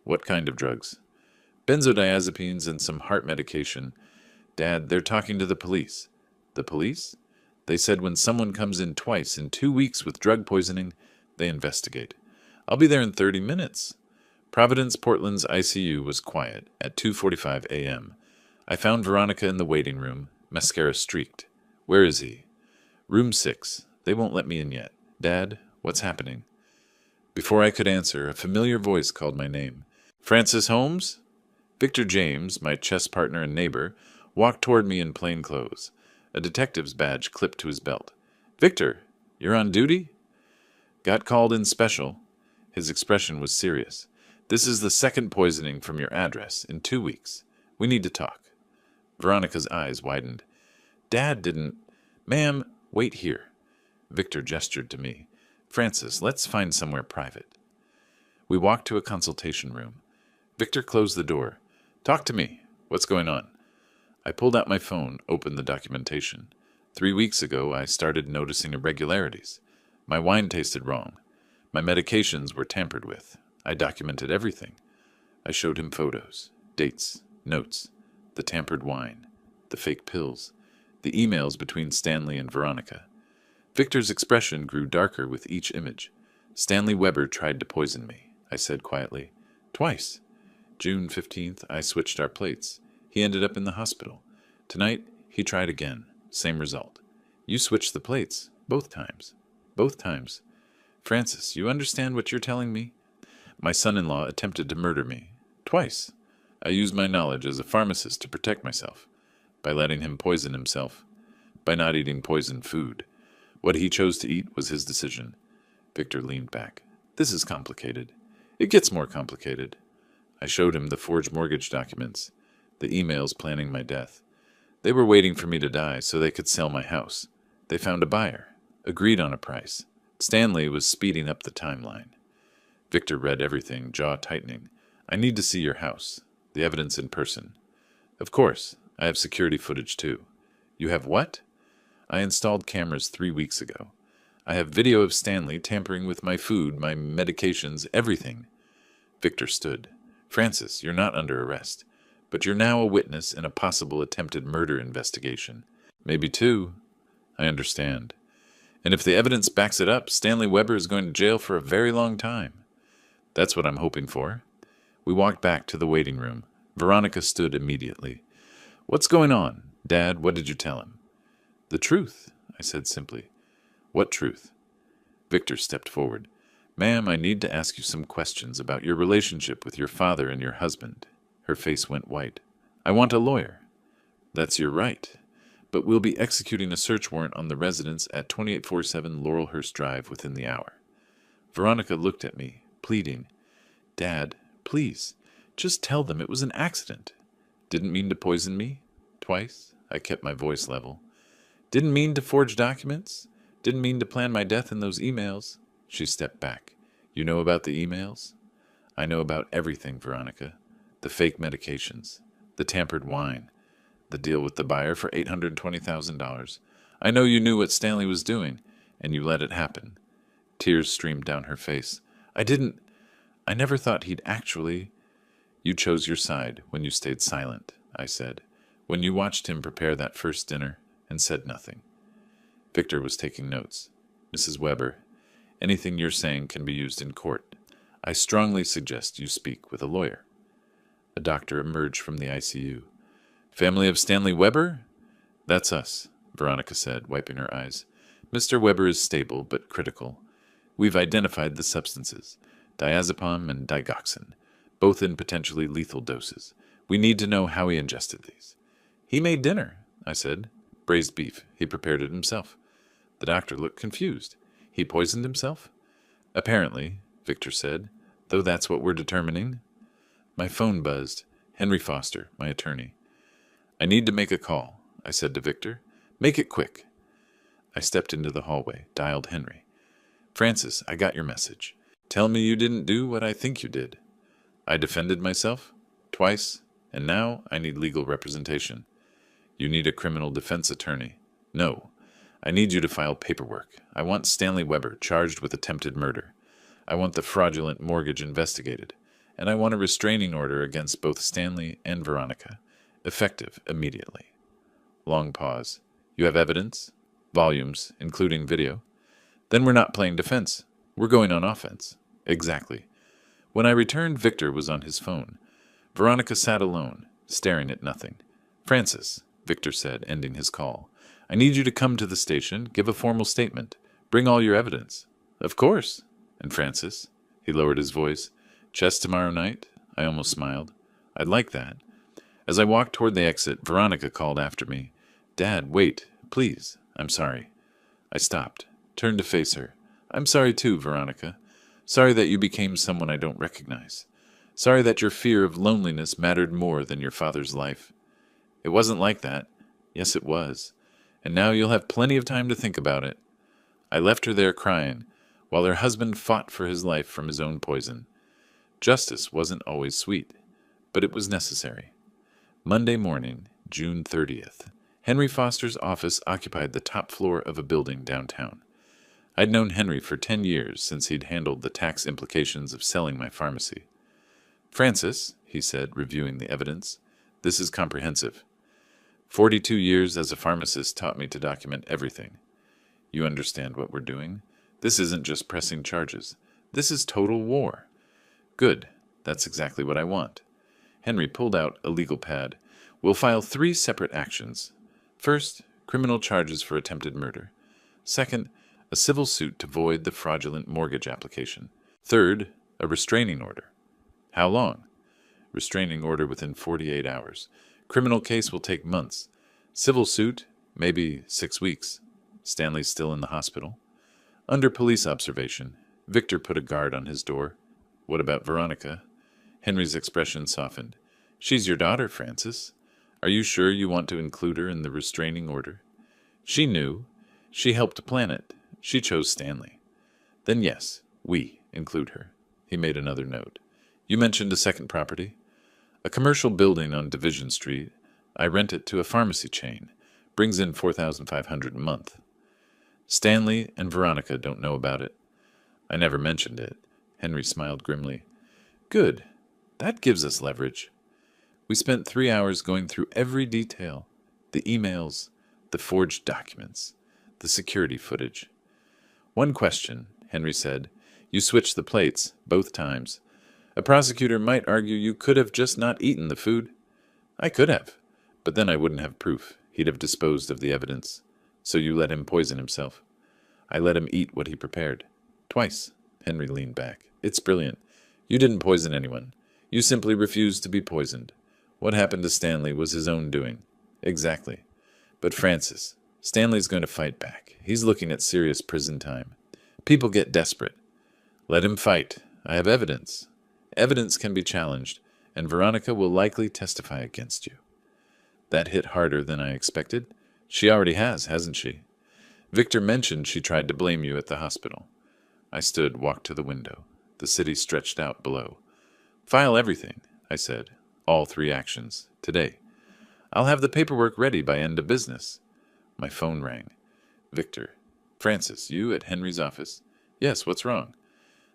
Speaker 1: "What kind of drugs?" "Benzodiazepines and some heart medication. Dad, they're talking to the police." "The police?" "They said when someone comes in twice in 2 weeks with drug poisoning, they investigate." "I'll be there in 30 minutes. Providence Portland's ICU was quiet at 2:45 a.m. I found Veronica in the waiting room, mascara streaked. "Where is he?" "Room 6. They won't let me in yet. Dad, what's happening?" Before I could answer, a familiar voice called my name. "Francis Holmes?" Victor James, my chess partner and neighbor, walked toward me in plain clothes, a detective's badge clipped to his belt. "Victor, you're on duty?" "Got called in special." His expression was serious. "This is the second poisoning from your address in 2 weeks. We need to talk." Veronica's eyes widened. "Dad didn't—" "Ma'am, wait here." Victor gestured to me. "Francis, let's find somewhere private." We walked to a consultation room. Victor closed the door. "Talk to me. What's going on?" I pulled out my phone, opened the documentation. 3 weeks ago, I started noticing irregularities. My wine tasted wrong. My medications were tampered with. I documented everything. I showed him photos, dates, notes, the tampered wine, the fake pills, the emails between Stanley and Veronica. Victor's expression grew darker with each image. "Stanley Weber tried to poison me," I said quietly. "Twice. June 15th, I switched our plates. He ended up in the hospital. Tonight, he tried again. Same result. You switched the plates. Both times. Both times. Francis, you understand what you're telling me? My son-in-law attempted to murder me. Twice. I used my knowledge as a pharmacist to protect myself. By letting him poison himself. By not eating poisoned food. What he chose to eat was his decision." Victor leaned back. "This is complicated. It gets more complicated." I showed him the forged mortgage documents, the emails planning my death. They were waiting for me to die so they could sell my house. They found a buyer, agreed on a price. Stanley was speeding up the timeline. Victor read everything, jaw tightening. "I need to see your house, the evidence in person." "Of course. I have security footage too." "You have what?" "I installed cameras 3 weeks ago. I have video of Stanley tampering with my food, my medications, everything." Victor stood. "Francis, you're not under arrest, but you're now a witness in a possible attempted murder investigation. Maybe 2. I understand. And if the evidence backs it up, Stanley Weber is going to jail for a very long time." "That's what I'm hoping for." We walked back to the waiting room. Veronica stood immediately. "What's going on? Dad, what did you tell him?" "The truth," I said simply. "What truth?" Victor stepped forward. "Ma'am, I need to ask you some questions about your relationship with your father and your husband." Her face went white. "I want a lawyer." "That's your right. But we'll be executing a search warrant on the residence at 2847 Laurelhurst Drive within the hour." Veronica looked at me, pleading. "Dad, please, just tell them it was an accident. Didn't mean to poison me. Twice." I kept my voice level. "Didn't mean to forge documents. Didn't mean to plan my death in those emails." She stepped back. "You know about the emails?" "I know about everything, Veronica. The fake medications. The tampered wine. The deal with the buyer for $820,000. I know you knew what Stanley was doing, and you let it happen." Tears streamed down her face. I never thought he'd actually—" "You chose your side when you stayed silent," I said, "when you watched him prepare that first dinner and said nothing." Victor was taking notes. "Mrs. Weber, Anything you're saying can be used in court. I strongly suggest you speak with a lawyer. A doctor emerged from the ICU. Family of Stanley Weber? That's us, Veronica said, wiping her eyes. Mr. Weber is stable but critical. We've identified the substances, diazepam and digoxin, both in potentially lethal doses. We need to know how he ingested these. He made dinner, I said. Braised beef. He prepared it himself. The doctor looked confused. He poisoned himself? Apparently, Victor said, though that's what we're determining. My phone buzzed. Henry Foster, my attorney. I need to make a call, I said to Victor. Make it quick. I stepped into the hallway, dialed Henry. Francis, I got your message. Tell me you didn't do what I think you did. I defended myself, twice, and now I need legal representation. You need a criminal defense attorney. No. I need you to file paperwork. I want Stanley Weber charged with attempted murder. I want the fraudulent mortgage investigated. And I want a restraining order against both Stanley and Veronica, effective immediately. Long pause. You have evidence? Volumes, including video? Then we're not playing defense. We're going on offense. Exactly. When I returned, Victor was on his phone. Veronica sat alone, staring at nothing. Francis, Victor said, ending his call, I need you to come to the station, give a formal statement. Bring all your evidence. Of course. And Francis, he lowered his voice, chess tomorrow night? I almost smiled. I'd like that. As I walked toward the exit, Veronica called after me. Dad, wait, please. I'm sorry. I stopped, turned to face her. I'm sorry too, Veronica. Sorry that you became someone I don't recognize. Sorry that your fear of loneliness mattered more than your father's life. It wasn't like that. Yes, it was. And now you'll have plenty of time to think about it. I left her there crying, while her husband fought for his life from his own poison. Justice wasn't always sweet, but it was necessary. Monday morning, June 30th. Henry Foster's office occupied the top floor of a building downtown. I'd known Henry for 10 years since he'd handled the tax implications of selling my pharmacy. Francis, he said, reviewing the evidence, this is comprehensive. 42 years as a pharmacist taught me to document everything. You understand what we're doing? This isn't just pressing charges. This is total war. Good. That's exactly what I want. Henry pulled out a legal pad. We'll file 3 separate actions. First, criminal charges for attempted murder. Second, a civil suit to void the fraudulent mortgage application. Third, a restraining order. How long? Restraining order within 48 hours. Criminal case will take months. Civil suit, maybe 6 weeks. Stanley's still in the hospital. Under police observation, Victor put a guard on his door. What about Veronica? Henry's expression softened. She's your daughter, Francis. Are you sure you want to include her in the restraining order? She knew. She helped plan it. She chose Stanley. Then yes, we include her. He made another note. You mentioned a second property? A commercial building on Division Street. I rent it to a pharmacy chain. Brings in $4,500 a month. Stanley and Veronica don't know about it. I never mentioned it. Henry smiled grimly. Good. That gives us leverage. We spent 3 hours going through every detail. The emails, the forged documents, the security footage. One question, Henry said. You switched the plates, both times. A prosecutor might argue you could have just not eaten the food. I could have, but then I wouldn't have proof. He'd have disposed of the evidence. So you let him poison himself. I let him eat what he prepared. Twice. Henry leaned back. It's brilliant. You didn't poison anyone. You simply refused to be poisoned. What happened to Stanley was his own doing. Exactly. But Francis, Stanley's going to fight back. He's looking at serious prison time. People get desperate. Let him fight. I have evidence. Evidence can be challenged, and Veronica will likely testify against you. That hit harder than I expected. She already has, hasn't she? Victor mentioned she tried to blame you at the hospital. I stood, walked to the window. The city stretched out below. File everything, I said. All 3 actions. Today. I'll have the paperwork ready by end of business. My phone rang. Victor. Francis, you at Henry's office? Yes, what's wrong?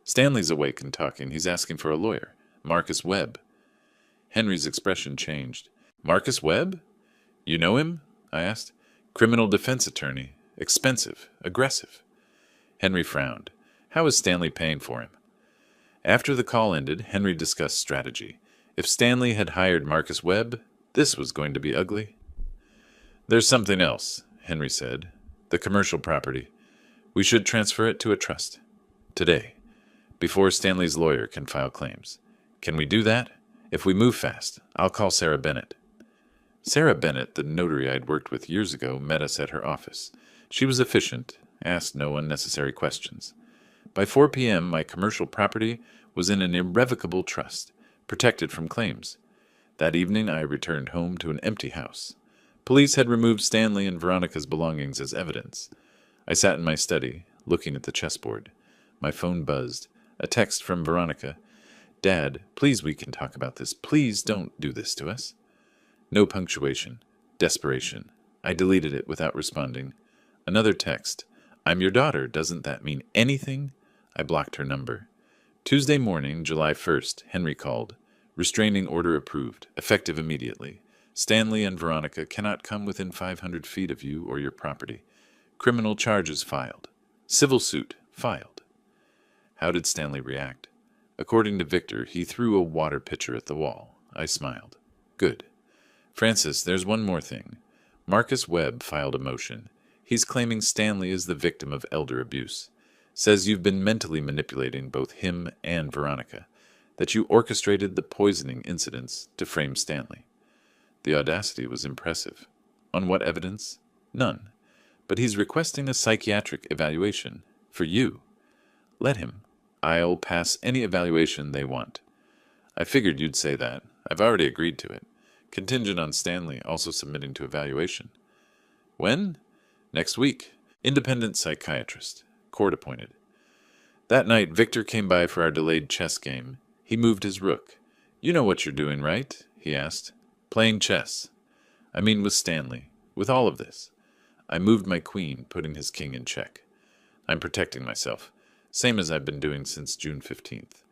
Speaker 1: Stanley's awake and talking. He's asking for a lawyer. Marcus Webb. Henry's expression changed. Marcus Webb? You know him? I asked. Criminal defense attorney. Expensive. Aggressive. Henry frowned. How is Stanley paying for him? After the call ended, Henry discussed strategy. If Stanley had hired Marcus Webb, this was going to be ugly. There's something else, Henry said. The commercial property. We should transfer it to a trust. Today, before Stanley's lawyer can file claims. Can we do that? If we move fast, I'll call Sarah Bennett. Sarah Bennett, the notary I'd worked with years ago, met us at her office. She was efficient, asked no unnecessary questions. By 4 p.m., my commercial property was in an irrevocable trust, protected from claims. That evening, I returned home to an empty house. Police had removed Stanley and Veronica's belongings as evidence. I sat in my study, looking at the chessboard. My phone buzzed. A text from Veronica. Dad, please we can talk about this. Please don't do this to us. No punctuation. Desperation. I deleted it without responding. Another text. I'm your daughter. Doesn't that mean anything? I blocked her number. Tuesday morning, July 1st, Henry called. Restraining order approved. Effective immediately. Stanley and Veronica cannot come within 500 feet of you or your property. Criminal charges filed. Civil suit filed. How did Stanley react? According to Victor, he threw a water pitcher at the wall. I smiled. Good. Francis, there's one more thing. Marcus Webb filed a motion. He's claiming Stanley is the victim of elder abuse. Says you've been mentally manipulating both him and Veronica. That you orchestrated the poisoning incidents to frame Stanley. The audacity was impressive. On what evidence? None. But he's requesting a psychiatric evaluation. For you. Let him. I'll pass any evaluation they want. I figured you'd say that. I've already agreed to it. Contingent on Stanley also submitting to evaluation. When? Next week. Independent psychiatrist. Court appointed. That night, Victor came by for our delayed chess game. He moved his rook. You know what you're doing, right? He asked. Playing chess. I mean with Stanley. With all of this. I moved my queen, putting his king in check. I'm protecting myself. Same as I've been doing since June 15th.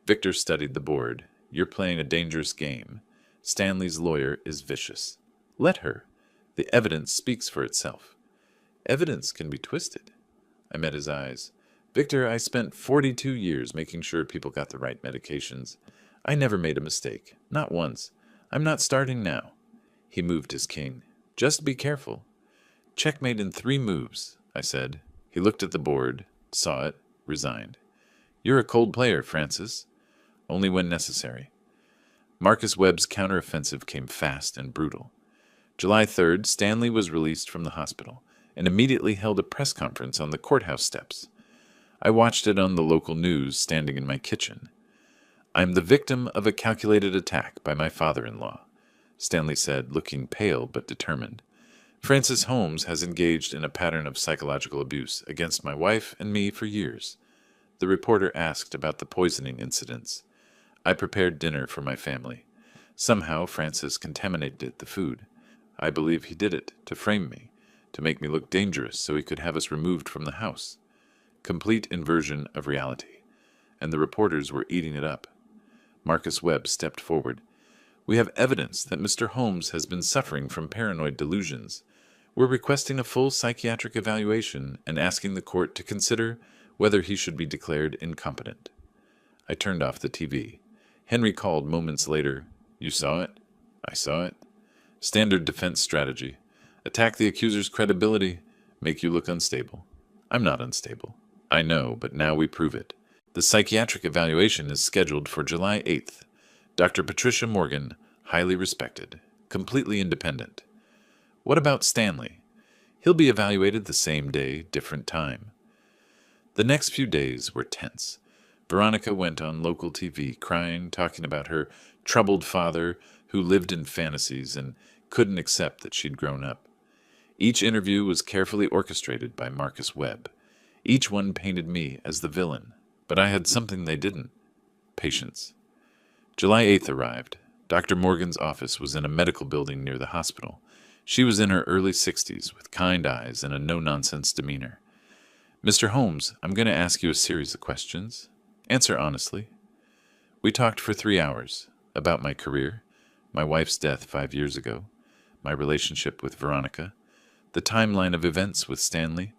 Speaker 1: Victor studied the board. You're playing a dangerous game. Stanley's lawyer is vicious. Let her. The evidence speaks for itself. Evidence can be twisted. I met his eyes. Victor, I spent 42 years making sure people got the right medications. I never made a mistake. Not once. I'm not starting now. He moved his king. Just be careful. Checkmate in 3 moves, I said. He looked at the board, saw it, resigned. You're a cold player, Francis. Only when necessary. Marcus Webb's counteroffensive came fast and brutal. July 3rd, Stanley was released from the hospital and immediately held a press conference on the courthouse steps. I watched it on the local news standing in my kitchen. I'm the victim of a calculated attack by my father-in-law, Stanley said, looking pale but determined. Francis Holmes has engaged in a pattern of psychological abuse against my wife and me for years. The reporter asked about the poisoning incidents. I prepared dinner for my family. Somehow Francis contaminated the food. I believe he did it to frame me, to make me look dangerous so he could have us removed from the house. Complete inversion of reality. And the reporters were eating it up. Marcus Webb stepped forward. We have evidence that Mr. Holmes has been suffering from paranoid delusions. We're requesting a full psychiatric evaluation and asking the court to consider whether he should be declared incompetent. I turned off the TV. Henry called moments later. You saw it? I saw it. Standard defense strategy. Attack the accuser's credibility, make you look unstable. I'm not unstable. I know, but now we prove it. The psychiatric evaluation is scheduled for July 8th. Dr. Patricia Morgan, highly respected, completely independent. What about Stanley? He'll be evaluated the same day, different time. The next few days were tense. Veronica went on local TV, crying, talking about her troubled father who lived in fantasies and couldn't accept that she'd grown up. Each interview was carefully orchestrated by Marcus Webb. Each one painted me as the villain, but I had something they didn't. Patience. July 8th arrived. Dr. Morgan's office was in a medical building near the hospital. She was in her early 60s, with kind eyes and a no-nonsense demeanor. Mr. Holmes, I'm going to ask you a series of questions. Answer honestly. We talked for 3 hours about my career, my wife's death 5 years ago, my relationship with Veronica, the timeline of events with Stanley.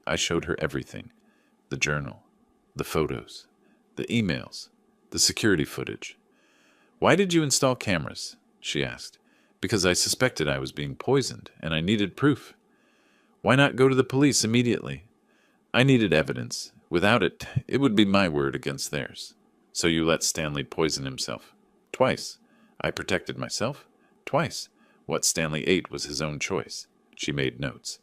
Speaker 1: I showed her everything. The journal, The photos, the emails, the security footage. "Why did you install cameras?" she asked. "Because I suspected I was being poisoned, and I needed proof." "Why not go to the police immediately?" "I needed evidence. Without it, it would be my word against theirs." "So you let Stanley poison himself?" "Twice." "I protected myself?" "Twice." What Stanley ate was his own choice. She made notes.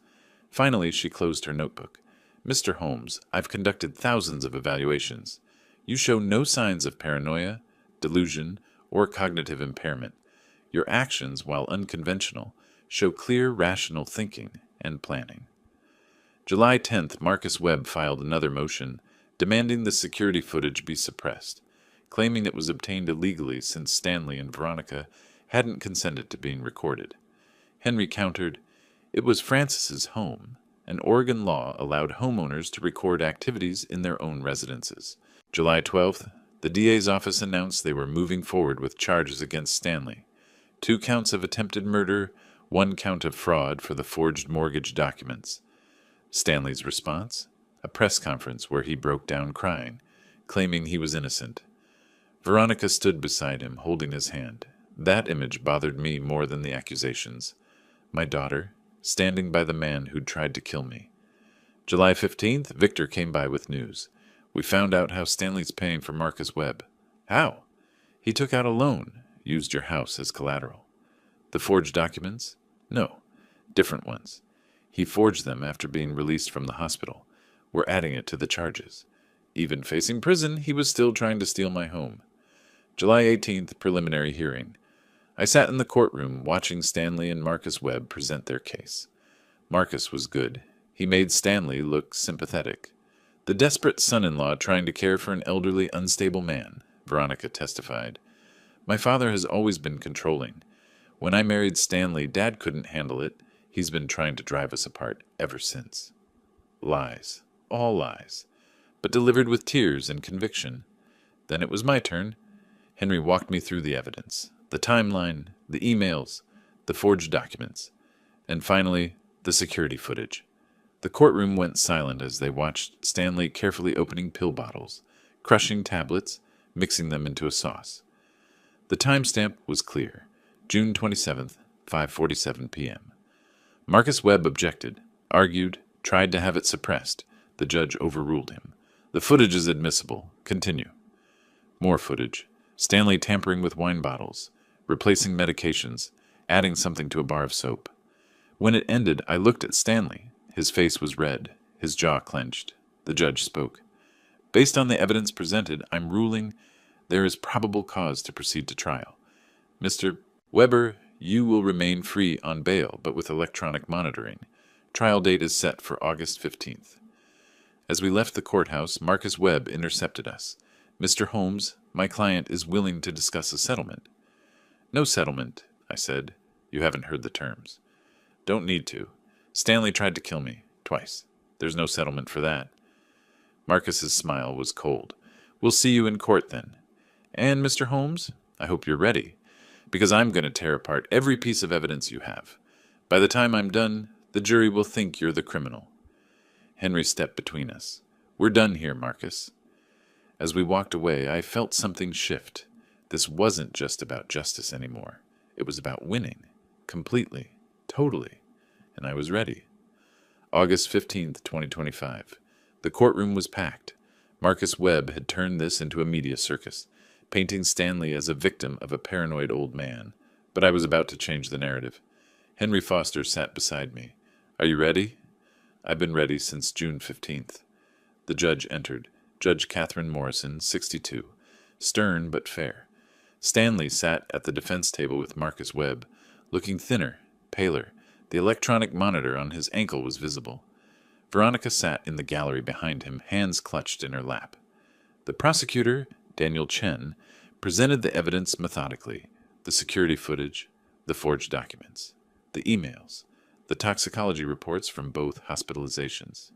Speaker 1: Finally, she closed her notebook. "Mr. Holmes, I've conducted thousands of evaluations. You show no signs of paranoia, delusion, or cognitive impairment. Your actions, while unconventional, show clear, rational thinking and planning." July 10th, Marcus Webb filed another motion demanding the security footage be suppressed, claiming it was obtained illegally since Stanley and Veronica hadn't consented to being recorded. Henry countered, "It was Francis's home, and Oregon law allowed homeowners to record activities in their own residences." July 12th, the DA's office announced they were moving forward with charges against Stanley. 2 counts of attempted murder, 1 count of fraud for the forged mortgage documents. Stanley's response? A press conference where he broke down crying, claiming he was innocent. Veronica stood beside him, holding his hand. That image bothered me more than the accusations. My daughter, standing by the man who'd tried to kill me. July 15th, Victor came by with news. "We found out how Stanley's paying for Marcus Webb." "How?" "He took out a loan, used your house as collateral." "The forged documents?" "No, different ones. He forged them after being released from the hospital. We're adding it to the charges. Even facing prison, he was still trying to steal my home." July 18th, preliminary hearing. I sat in the courtroom watching Stanley and Marcus Webb present their case. Marcus was good. He made Stanley look sympathetic. "The desperate son-in-law trying to care for an elderly, unstable man," Veronica testified. "My father has always been controlling. When I married Stanley, Dad couldn't handle it. He's been trying to drive us apart ever since." Lies. All lies. But delivered with tears and conviction. Then it was my turn. Henry walked me through the evidence. The timeline, the emails, the forged documents, and finally, the security footage. The courtroom went silent as they watched Stanley carefully opening pill bottles, crushing tablets, mixing them into a sauce. The timestamp was clear, June 27th, 5:47 p.m. Marcus Webb objected, argued, tried to have it suppressed. The judge overruled him. "The footage is admissible. Continue." More footage. Stanley tampering with wine bottles, replacing medications, adding something to a bar of soap. When it ended, I looked at Stanley. His face was red, his jaw clenched. The judge spoke. "Based on the evidence presented, I'm ruling there is probable cause to proceed to trial. Mr. Weber, you will remain free on bail, but with electronic monitoring. Trial date is set for August 15th. As we left the courthouse, Marcus Webb intercepted us. "Mr. Holmes, my client is willing to discuss a settlement." "No settlement," I said. "You haven't heard the terms." "Don't need to. Stanley tried to kill me, twice. There's no settlement for that." Marcus's smile was cold. "We'll see you in court then. And, Mr. Holmes, I hope you're ready, because I'm going to tear apart every piece of evidence you have. By the time I'm done, the jury will think you're the criminal." Henry stepped between us. "We're done here, Marcus." As we walked away, I felt something shift. This wasn't just about justice anymore. It was about winning. Completely. Totally. And I was ready. August 15th, 2025. The courtroom was packed. Marcus Webb had turned this into a media circus, painting Stanley as a victim of a paranoid old man. But I was about to change the narrative. Henry Foster sat beside me. "Are you ready?" "I've been ready since June 15th. The judge entered. Judge Catherine Morrison, 62. Stern but fair. Stanley sat at the defense table with Marcus Webb, looking thinner, paler. The electronic monitor on his ankle was visible. Veronica sat in the gallery behind him, hands clutched in her lap. The prosecutor, Daniel Chen, presented the evidence methodically, the security footage, the forged documents, the emails, the toxicology reports from both hospitalizations.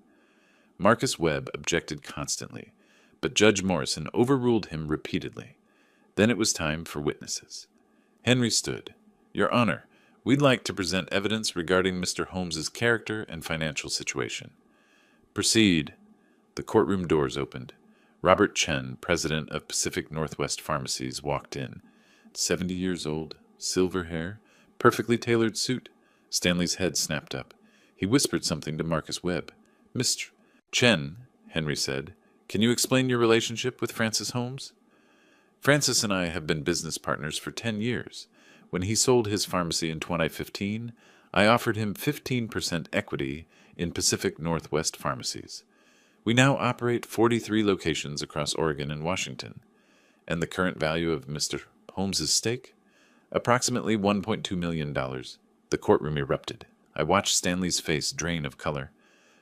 Speaker 1: Marcus Webb objected constantly, but Judge Morrison overruled him repeatedly. Then it was time for witnesses. Henry stood. "Your Honor, we'd like to present evidence regarding Mr. Holmes's character and financial situation." "Proceed." The courtroom doors opened. Robert Chen, president of Pacific Northwest Pharmacies, walked in. 70 years old, silver hair, perfectly tailored suit. Stanley's head snapped up. He whispered something to Marcus Webb. Mr. Chen, Henry said, can you explain your relationship with Francis Holmes? Francis and I have been business partners for 10 years. When he sold his pharmacy in 2015, I offered him 15% equity in Pacific Northwest Pharmacies. We now operate 43 locations across Oregon and Washington. And the current value of Mr. Holmes's stake? Approximately $1.2 million. The courtroom erupted. I watched Stanley's face drain of color.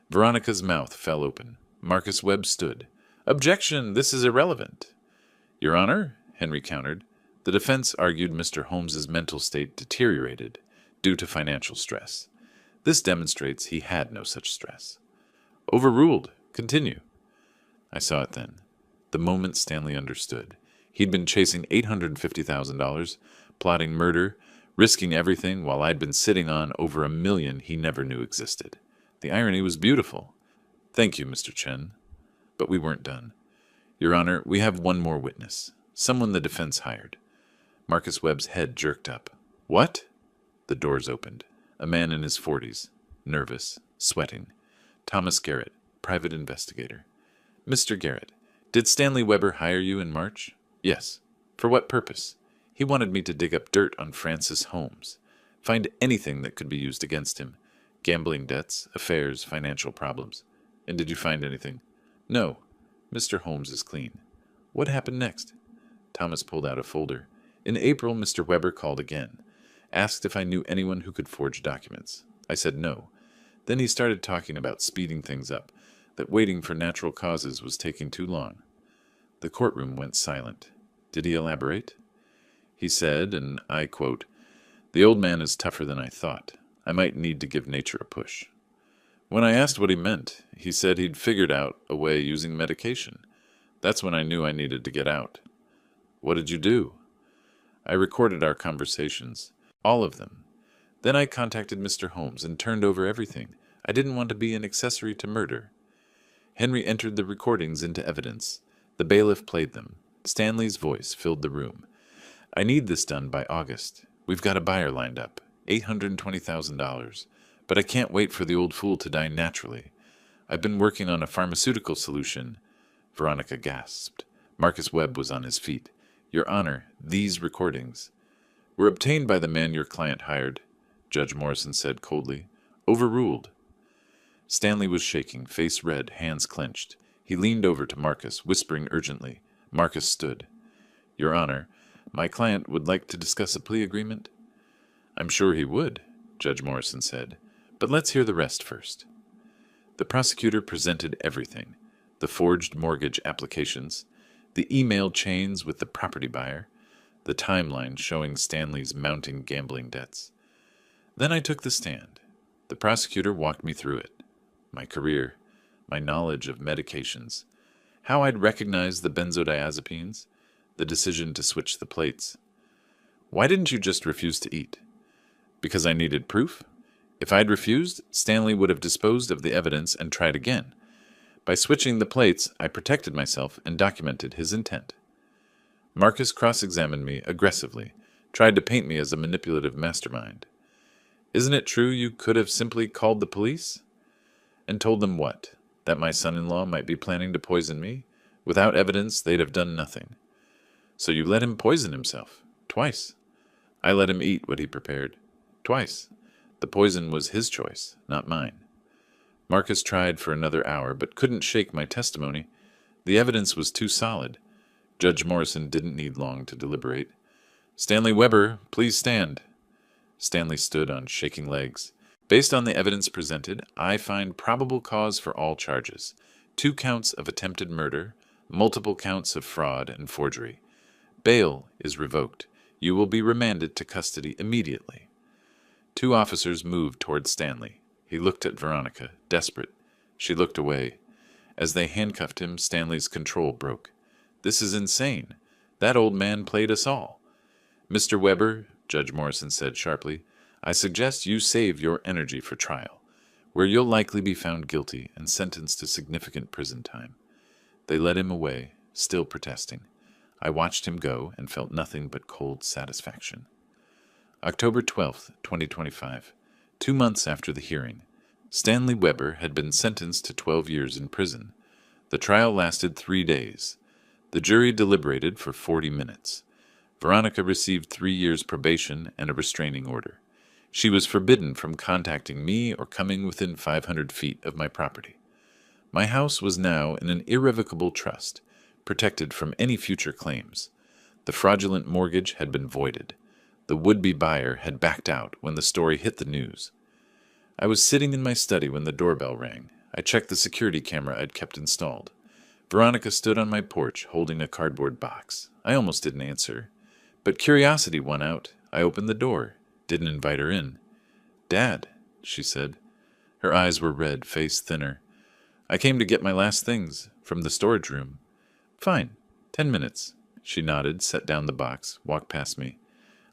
Speaker 1: Veronica's mouth fell open. Marcus Webb stood. Objection! This is irrelevant. Your Honor, Henry countered, the defense argued Mr. Holmes's mental state deteriorated due to financial stress. This demonstrates he had no such stress. Overruled. Continue. I saw it then. The moment Stanley understood. He'd been chasing $850,000, plotting murder, risking everything while I'd been sitting on over $1 million he never knew existed. The irony was beautiful. Thank you, Mr. Chen. But we weren't done. Your Honor, we have one more witness. Someone the defense hired. Marcus Webb's head jerked up. What? The doors opened. A man in his 40s, nervous, sweating. Thomas Garrett, private investigator. Mr. Garrett, did Stanley Weber hire you in March? Yes. For what purpose? He wanted me to dig up dirt on Francis Holmes. Find anything that could be used against him. Gambling debts, affairs, financial problems. And did you find anything? No. Mr. Holmes is clean. What happened next? Thomas pulled out a folder. In April, Mr. Weber called again. Asked if I knew anyone who could forge documents. I said no. Then he started talking about speeding things up, that waiting for natural causes was taking too long. The courtroom went silent. Did he elaborate? He said, and I quote, "The old man is tougher than I thought. I might need to give nature a push." When I asked what he meant, he said he'd figured out a way using medication. That's when I knew I needed to get out. What did you do? I recorded our conversations, all of them. Then I contacted Mr. Holmes and turned over everything. I didn't want to be an accessory to murder. Henry entered the recordings into evidence. The bailiff played them. Stanley's voice filled the room. I need this done by August. We've got a buyer lined up, $820,000. But I can't wait for the old fool to die naturally. I've been working on a pharmaceutical solution. Veronica gasped. Marcus Webb was on his feet. Your Honor, these recordings were obtained by the man your client hired, Judge Morrison said coldly. Overruled. Stanley was shaking, face red, hands clenched. He leaned over to Marcus, whispering urgently. Marcus stood. Your Honor, my client would like to discuss a plea agreement? I'm sure he would, Judge Morrison said. But let's hear the rest first. The prosecutor presented everything. The forged mortgage applications, the email chains with the property buyer, the timeline showing Stanley's mounting gambling debts. Then I took the stand. The prosecutor walked me through it. My career, my knowledge of medications, how I'd recognized the benzodiazepines, the decision to switch the plates. Why didn't you just refuse to eat? Because I needed proof? If I'd refused, Stanley would have disposed of the evidence and tried again. By switching the plates, I protected myself and documented his intent. Marcus cross-examined me aggressively, tried to paint me as a manipulative mastermind. Isn't it true you could have simply called the police? And told them what? That my son-in-law might be planning to poison me? Without evidence, they'd have done nothing. So you let him poison himself. Twice. I let him eat what he prepared. Twice. The poison was his choice, not mine. Marcus tried for another hour, but couldn't shake my testimony. The evidence was too solid. Judge Morrison didn't need long to deliberate. Stanley Weber, please stand. Stanley stood on shaking legs. Based on the evidence presented, I find probable cause for all charges. 2 counts of attempted murder, multiple counts of fraud and forgery. Bail is revoked. You will be remanded to custody immediately. 2 officers moved toward Stanley. He looked at Veronica, desperate. She looked away. As they handcuffed him, Stanley's control broke. This is insane. That old man played us all. Mr. Weber, Judge Morrison said sharply, I suggest you save your energy for trial, where you'll likely be found guilty and sentenced to significant prison time. They led him away, still protesting. I watched him go and felt nothing but cold satisfaction. October 12th, 2025. 2 months after the hearing. Stanley Weber had been sentenced to 12 years in prison. The trial lasted 3 days. The jury deliberated for 40 minutes. Veronica received 3 years probation and a restraining order. She was forbidden from contacting me or coming within 500 feet of my property. My house was now in an irrevocable trust, protected from any future claims. The fraudulent mortgage had been voided. The would-be buyer had backed out when the story hit the news. I was sitting in my study when the doorbell rang. I checked the security camera I'd kept installed. Veronica stood on my porch holding a cardboard box. I almost didn't answer. But curiosity won out. I opened the door. Didn't invite her in. "Dad," she said. Her eyes were red, face thinner. "I came to get my last things from the storage room." "Fine. 10 minutes." She nodded, set down the box, walked past me.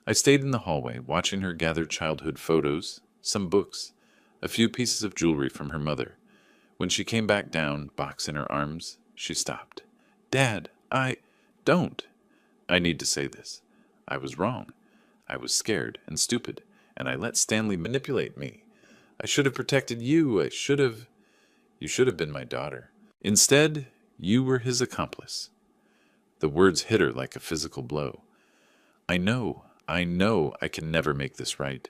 Speaker 1: I stayed in the hallway, watching her gather childhood photos, some books, a few pieces of jewelry from her mother. When she came back down, box in her arms, she stopped. "Dad, don't." I need to say this. I was wrong. I was scared and stupid, and I let Stanley manipulate me. I should have protected you. You should have been my daughter. Instead, you were his accomplice. The words hit her like a physical blow. I know I can never make this right,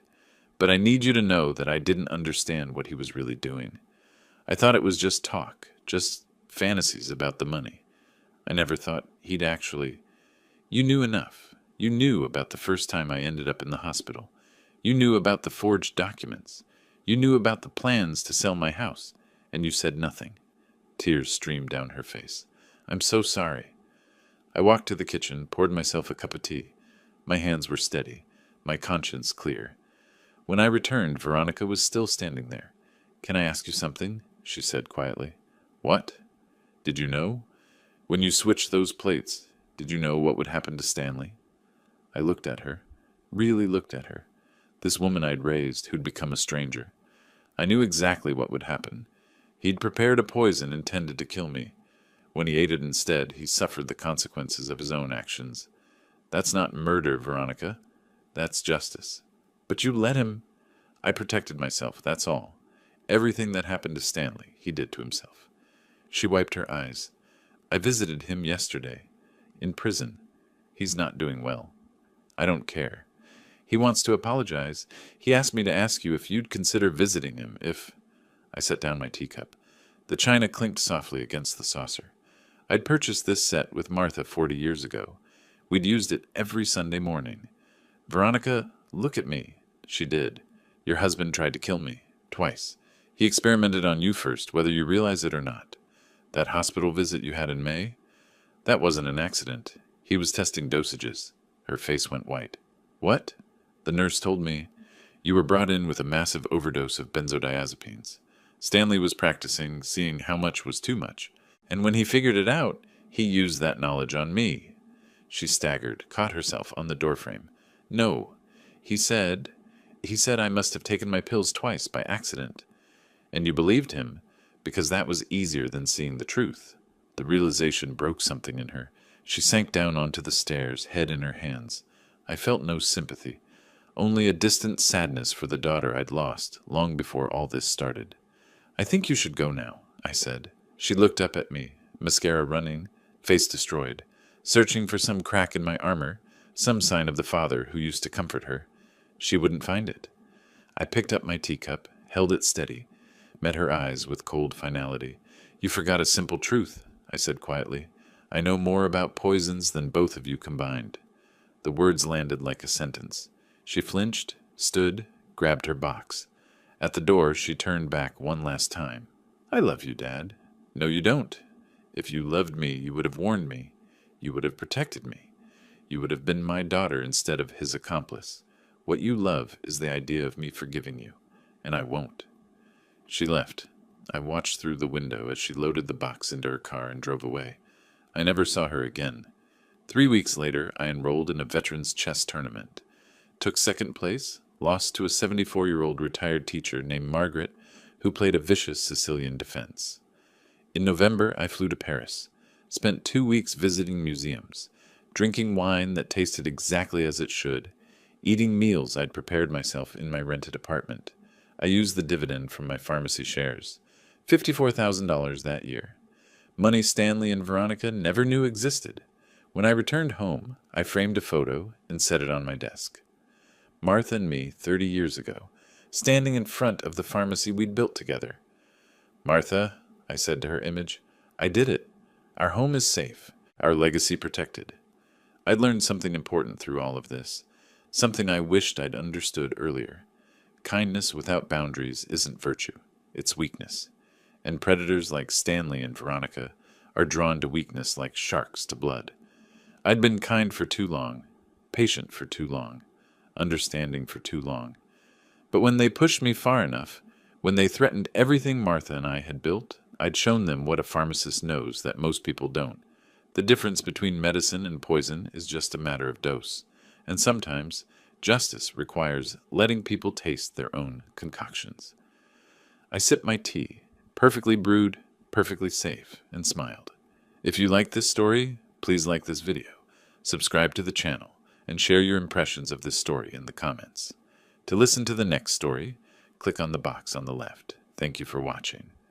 Speaker 1: but I need you to know that I didn't understand what he was really doing. I thought it was just talk, just fantasies about the money. I never thought he'd actually... You knew enough. You knew about the first time I ended up in the hospital. You knew about the forged documents. You knew about the plans to sell my house, and you said nothing. Tears streamed down her face. "I'm so sorry." I walked to the kitchen, poured myself a cup of tea. My hands were steady, my conscience clear. When I returned, Veronica was still standing there. "Can I ask you something?" she said quietly. "What?" "Did you know? When you switched those plates, did you know what would happen to Stanley?" I looked at her, really looked at her, this woman I'd raised who'd become a stranger. I knew exactly what would happen. He'd prepared a poison intended to kill me. When he ate it instead, he suffered the consequences of his own actions. That's not murder, Veronica. That's justice. But you let him. I protected myself, that's all. Everything that happened to Stanley, he did to himself. She wiped her eyes. I visited him yesterday. In prison. He's not doing well. I don't care. He wants to apologize. He asked me to ask you if you'd consider visiting him, if... I set down my teacup. The china clinked softly against the saucer. I'd purchased this set with Martha 40 years ago. We'd used it every Sunday morning. "Veronica, look at me." She did. "Your husband tried to kill me. Twice. He experimented on you first, whether you realize it or not. That hospital visit you had in May? That wasn't an accident. He was testing dosages." Her face went white. "What?" "The nurse told me. You were brought in with a massive overdose of benzodiazepines. Stanley was practicing, seeing how much was too much. And when he figured it out, he used that knowledge on me." She staggered, caught herself on the doorframe. "No. He said I must have taken my pills twice by accident. And you believed him, because that was easier than seeing the truth." The realization broke something in her. She sank down onto the stairs, head in her hands. I felt no sympathy, only a distant sadness for the daughter I'd lost long before all this started. "I think you should go now," I said. She looked up at me, mascara running, face destroyed, searching for some crack in my armor, some sign of the father who used to comfort her. She wouldn't find it. I picked up my teacup, held it steady, met her eyes with cold finality. "You forgot a simple truth," I said quietly. "I know more about poisons than both of you combined." The words landed like a sentence. She flinched, stood, grabbed her box. At the door, she turned back one last time. "I love you, Dad." "No, you don't. If you loved me, you would have warned me. You would have protected me. You would have been my daughter instead of his accomplice. What you love is the idea of me forgiving you, and I won't." She left. I watched through the window as she loaded the box into her car and drove away. I never saw her again. 3 weeks later, I enrolled in a veterans chess tournament. Took second place, lost to a 74-year-old retired teacher named Margaret, who played a vicious Sicilian defense. In November, I flew to Paris. Spent 2 weeks visiting museums, drinking wine that tasted exactly as it should, eating meals I'd prepared myself in my rented apartment. I used the dividend from my pharmacy shares. $54,000 that year. Money Stanley and Veronica never knew existed. When I returned home, I framed a photo and set it on my desk. Martha and me 30 years ago, standing in front of the pharmacy we'd built together. "Martha," I said to her image, "I did it. Our home is safe, our legacy protected." I'd learned something important through all of this, something I wished I'd understood earlier. Kindness without boundaries isn't virtue, it's weakness. And predators like Stanley and Veronica are drawn to weakness like sharks to blood. I'd been kind for too long, patient for too long, understanding for too long. But when they pushed me far enough, when they threatened everything Martha and I had built, I'd shown them what a pharmacist knows that most people don't. The difference between medicine and poison is just a matter of dose. And sometimes, justice requires letting people taste their own concoctions. I sipped my tea, perfectly brewed, perfectly safe, and smiled. If you like this story, please like this video, subscribe to the channel, and share your impressions of this story in the comments. To listen to the next story, click on the box on the left. Thank you for watching.